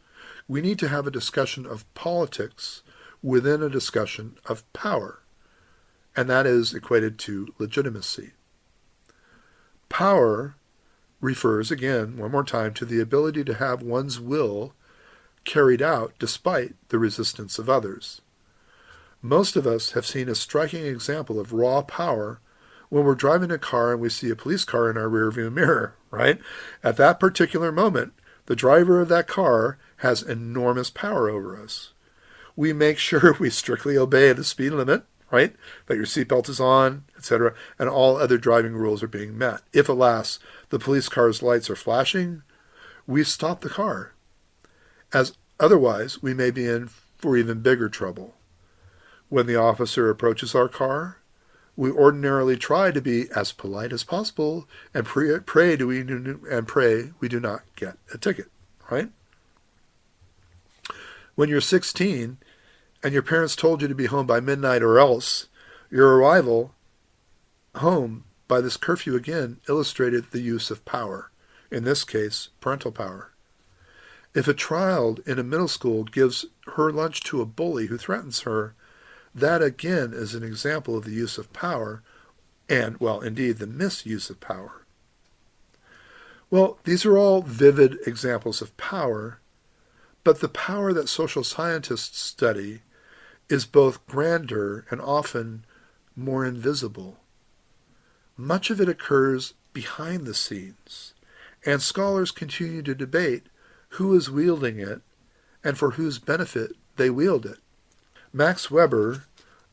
we need to have a discussion of politics within a discussion of power, and that is equated to legitimacy. Power refers, again, one more time, to the ability to have one's will carried out despite the resistance of others. Most of us have seen a striking example of raw power when we're driving a car and we see a police car in our rearview mirror, right? At that particular moment, the driver of that car has enormous power over us. We make sure we strictly obey the speed limit, right? That your seatbelt is on, etc., and all other driving rules are being met. If, alas, the police car's lights are flashing, we stop the car, as otherwise we may be in for even bigger trouble. When the officer approaches our car, we ordinarily try to be as polite as possible and pray we do not get a ticket, right? When you're 16 and your parents told you to be home by midnight or else, your arrival home by this curfew again illustrated the use of power, in this case, parental power. If a child in a middle school gives her lunch to a bully who threatens her, that again is an example of the use of power and, well, indeed, the misuse of power. Well, these are all vivid examples of power, but the power that social scientists study is both grander and often more invisible. Much of it occurs behind the scenes, and scholars continue to debate who is wielding it and for whose benefit they wield it. Max Weber,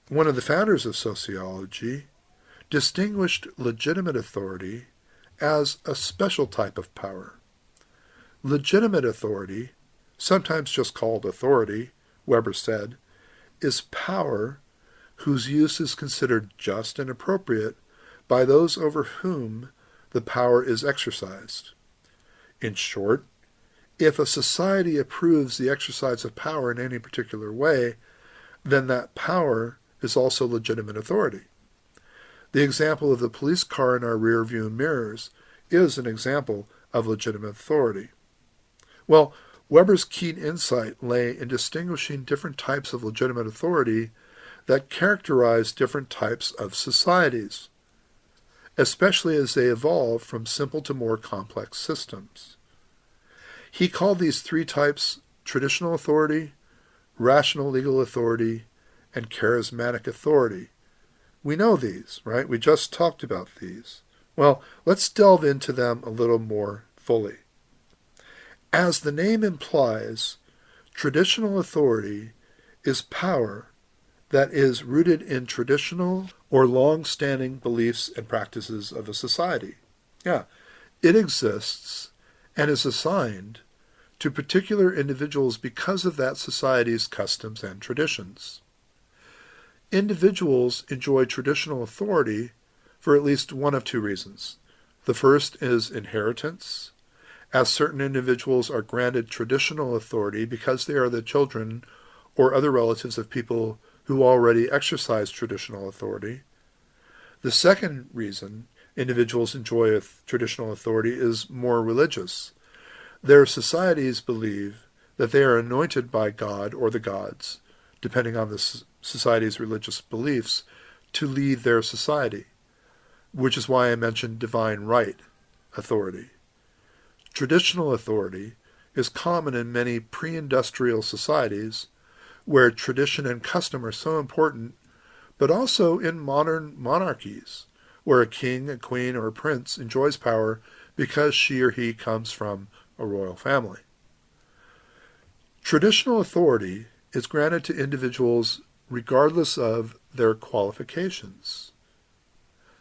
one of the founders of sociology, distinguished legitimate authority as a special type of power. Legitimate authority, sometimes just called authority, Weber said, is power whose use is considered just and appropriate by those over whom the power is exercised. In short, if a society approves the exercise of power in any particular way, then that power is also legitimate authority. The example of the police car in our rearview mirrors is an example of legitimate authority. Well, Weber's keen insight lay in distinguishing different types of legitimate authority that characterize different types of societies, especially as they evolve from simple to more complex systems. He called these 3 types traditional authority, rational legal authority, and charismatic authority. We know these, right? We just talked about these. Well, let's delve into them a little more fully. As the name implies, traditional authority is power that is rooted in traditional or long-standing beliefs and practices of a society. Yeah, It exists and is assigned to particular individuals because of that society's customs and traditions. Individuals enjoy traditional authority for at least one of two reasons. The first is inheritance, as certain individuals are granted traditional authority because they are the children or other relatives of people who already exercise traditional authority. The second reason individuals enjoy traditional authority is more religious. Their societies believe that they are anointed by God or the gods, depending on the society's religious beliefs, to lead their society, which is why I mentioned divine right authority. Traditional authority is common in many pre-industrial societies where tradition and custom are so important, but also in modern monarchies, where a king, a queen, or a prince enjoys power because she or he comes from a royal family. Traditional authority is granted to individuals regardless of their qualifications.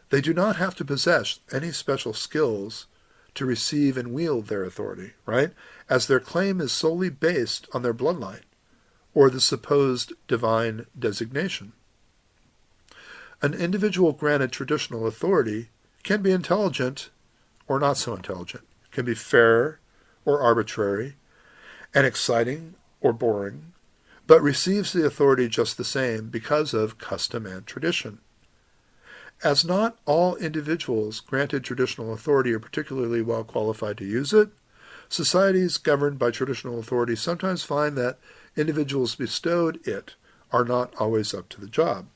They do not have to possess any special skills to receive and wield their authority, right? As their claim is solely based on their bloodline or the supposed divine designation. An individual granted traditional authority can be intelligent or not so intelligent, can be fair or arbitrary, and exciting or boring, but receives the authority just the same because of custom and tradition. As not all individuals granted traditional authority are particularly well qualified to use it, societies governed by traditional authority sometimes find that individuals bestowed it are not always up to the job.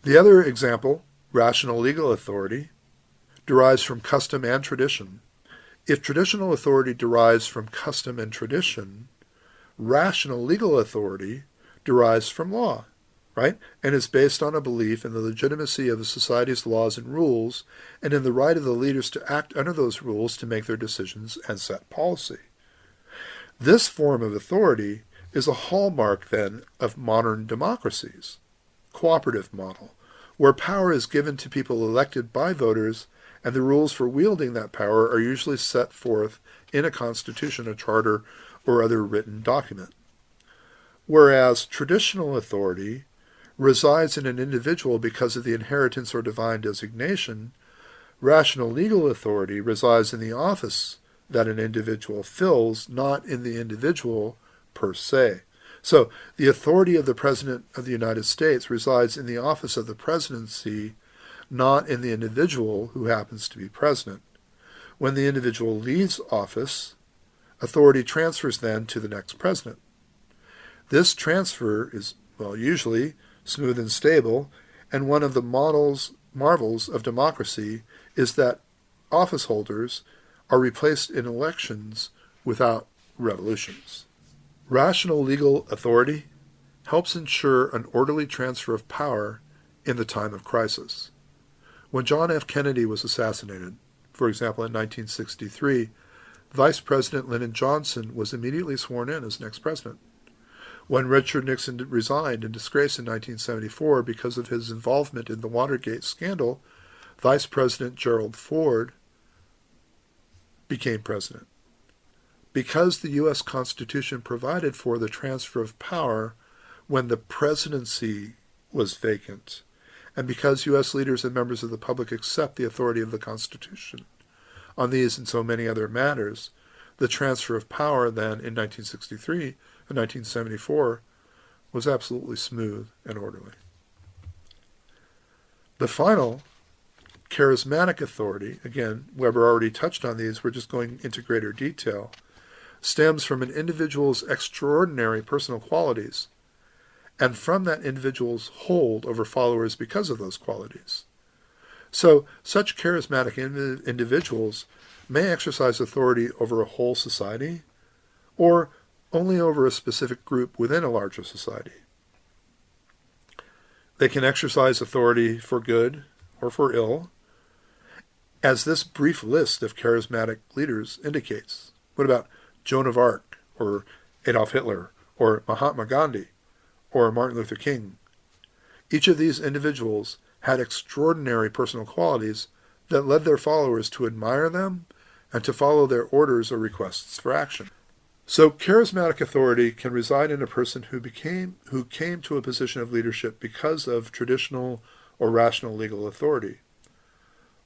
The other example, rational legal authority, derives from custom and tradition. If traditional authority derives from custom and tradition, rational legal authority derives from law, right? And is based on a belief in the legitimacy of a society's laws and rules, and in the right of the leaders to act under those rules to make their decisions and set policy. This form of authority is a hallmark, then, of modern democracies, cooperative model, where power is given to people elected by voters, and the rules for wielding that power are usually set forth in a constitution, a charter, or other written document. Whereas traditional authority resides in an individual because of the inheritance or divine designation, rational legal authority resides in the office that an individual fills, not in the individual per se. So the authority of the President of the United States resides in the office of the presidency, not in the individual who happens to be president. When the individual leaves office, authority transfers then to the next president. This transfer is, usually smooth and stable, and one of the marvels of democracy is that office holders are replaced in elections without revolutions. Rational legal authority helps ensure an orderly transfer of power in the time of crisis. When John F. Kennedy was assassinated, for example in 1963, Vice President Lyndon Johnson was immediately sworn in as next president. When Richard Nixon resigned in disgrace in 1974 because of his involvement in the Watergate scandal, Vice President Gerald Ford became president. Because the U.S. Constitution provided for the transfer of power when the presidency was vacant, and because U.S. leaders and members of the public accept the authority of the Constitution on these and so many other matters, the transfer of power then in 1963 and 1974 was absolutely smooth and orderly. The final, charismatic authority, again, Weber already touched on these, we're just going into greater detail, stems from an individual's extraordinary personal qualities and from that individual's hold over followers because of those qualities. So, such charismatic individuals may exercise authority over a whole society or only over a specific group within a larger society. They can exercise authority for good or for ill, as this brief list of charismatic leaders indicates. What about Joan of Arc, or Adolf Hitler, or Mahatma Gandhi, or Martin Luther King? Each of these individuals had extraordinary personal qualities that led their followers to admire them and to follow their orders or requests for action. So charismatic authority can reside in a person who came to a position of leadership because of traditional or rational legal authority.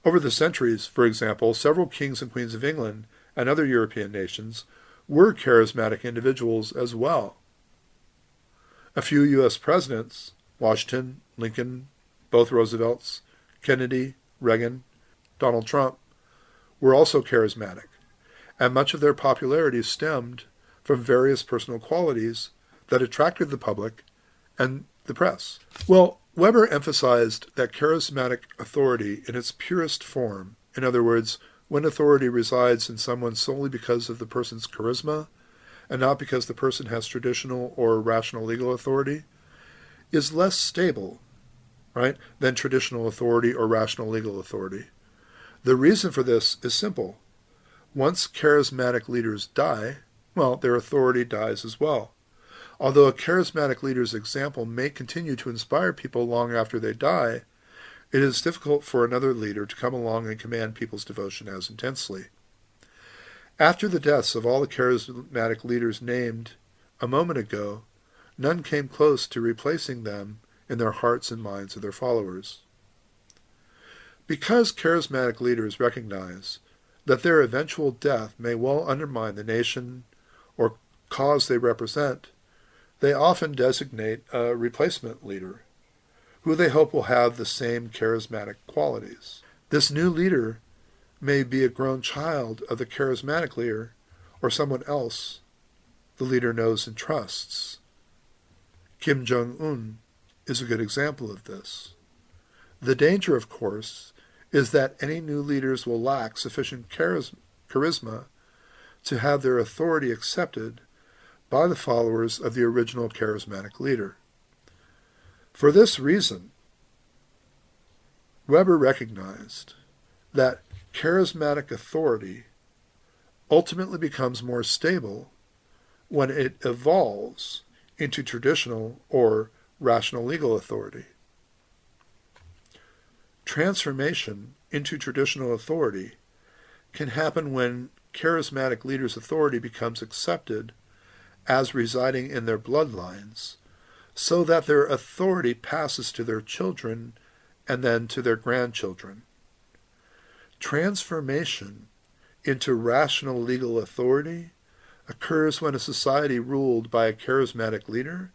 Over the centuries, for example, several kings and queens of England and other European nations were charismatic individuals as well. A few U.S. presidents, Washington, Lincoln, both Roosevelts, Kennedy, Reagan, Donald Trump, were also charismatic, and much of their popularity stemmed from various personal qualities that attracted the public and the press. Well, Weber emphasized that charismatic authority in its purest form, in other words, when authority resides in someone solely because of the person's charisma and not because the person has traditional or rational legal authority, is less stable, right, than traditional authority or rational legal authority. The reason for this is simple. Once charismatic leaders die, well, their authority dies as well. Although a charismatic leader's example may continue to inspire people long after they die, it is difficult for another leader to come along and command people's devotion as intensely. After the deaths of all the charismatic leaders named a moment ago, none came close to replacing them in their hearts and minds of their followers. Because charismatic leaders recognize that their eventual death may well undermine the nation or cause they represent, they often designate a replacement leader, who they hope will have the same charismatic qualities. This new leader may be a grown child of the charismatic leader or someone else the leader knows and trusts. Kim Jong-un is a good example of this. The danger, of course, is that any new leaders will lack sufficient charisma to have their authority accepted by the followers of the original charismatic leader. For this reason, Weber recognized that charismatic authority ultimately becomes more stable when it evolves into traditional or rational legal authority. Transformation into traditional authority can happen when charismatic leaders' authority becomes accepted as residing in their bloodlines, so that their authority passes to their children and then to their grandchildren. Transformation into rational legal authority occurs when a society ruled by a charismatic leader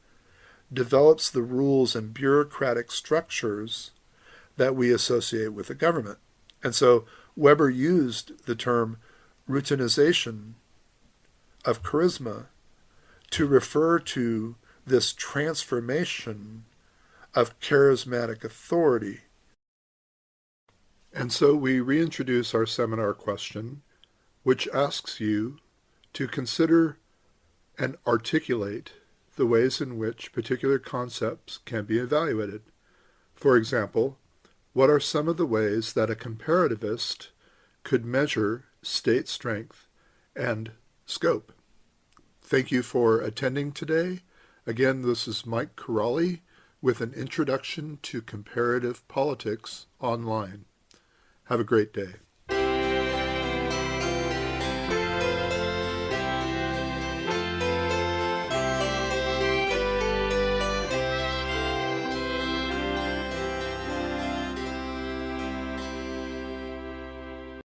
develops the rules and bureaucratic structures that we associate with the government. And so Weber used the term routinization of charisma to refer to this transformation of charismatic authority. And so we reintroduce our seminar question, which asks you to consider and articulate the ways in which particular concepts can be evaluated. For example, what are some of the ways that a comparativist could measure state strength and scope? Thank you for attending today. Again, this is Mike Corrali with an Introduction to Comparative Politics online. Have a great day.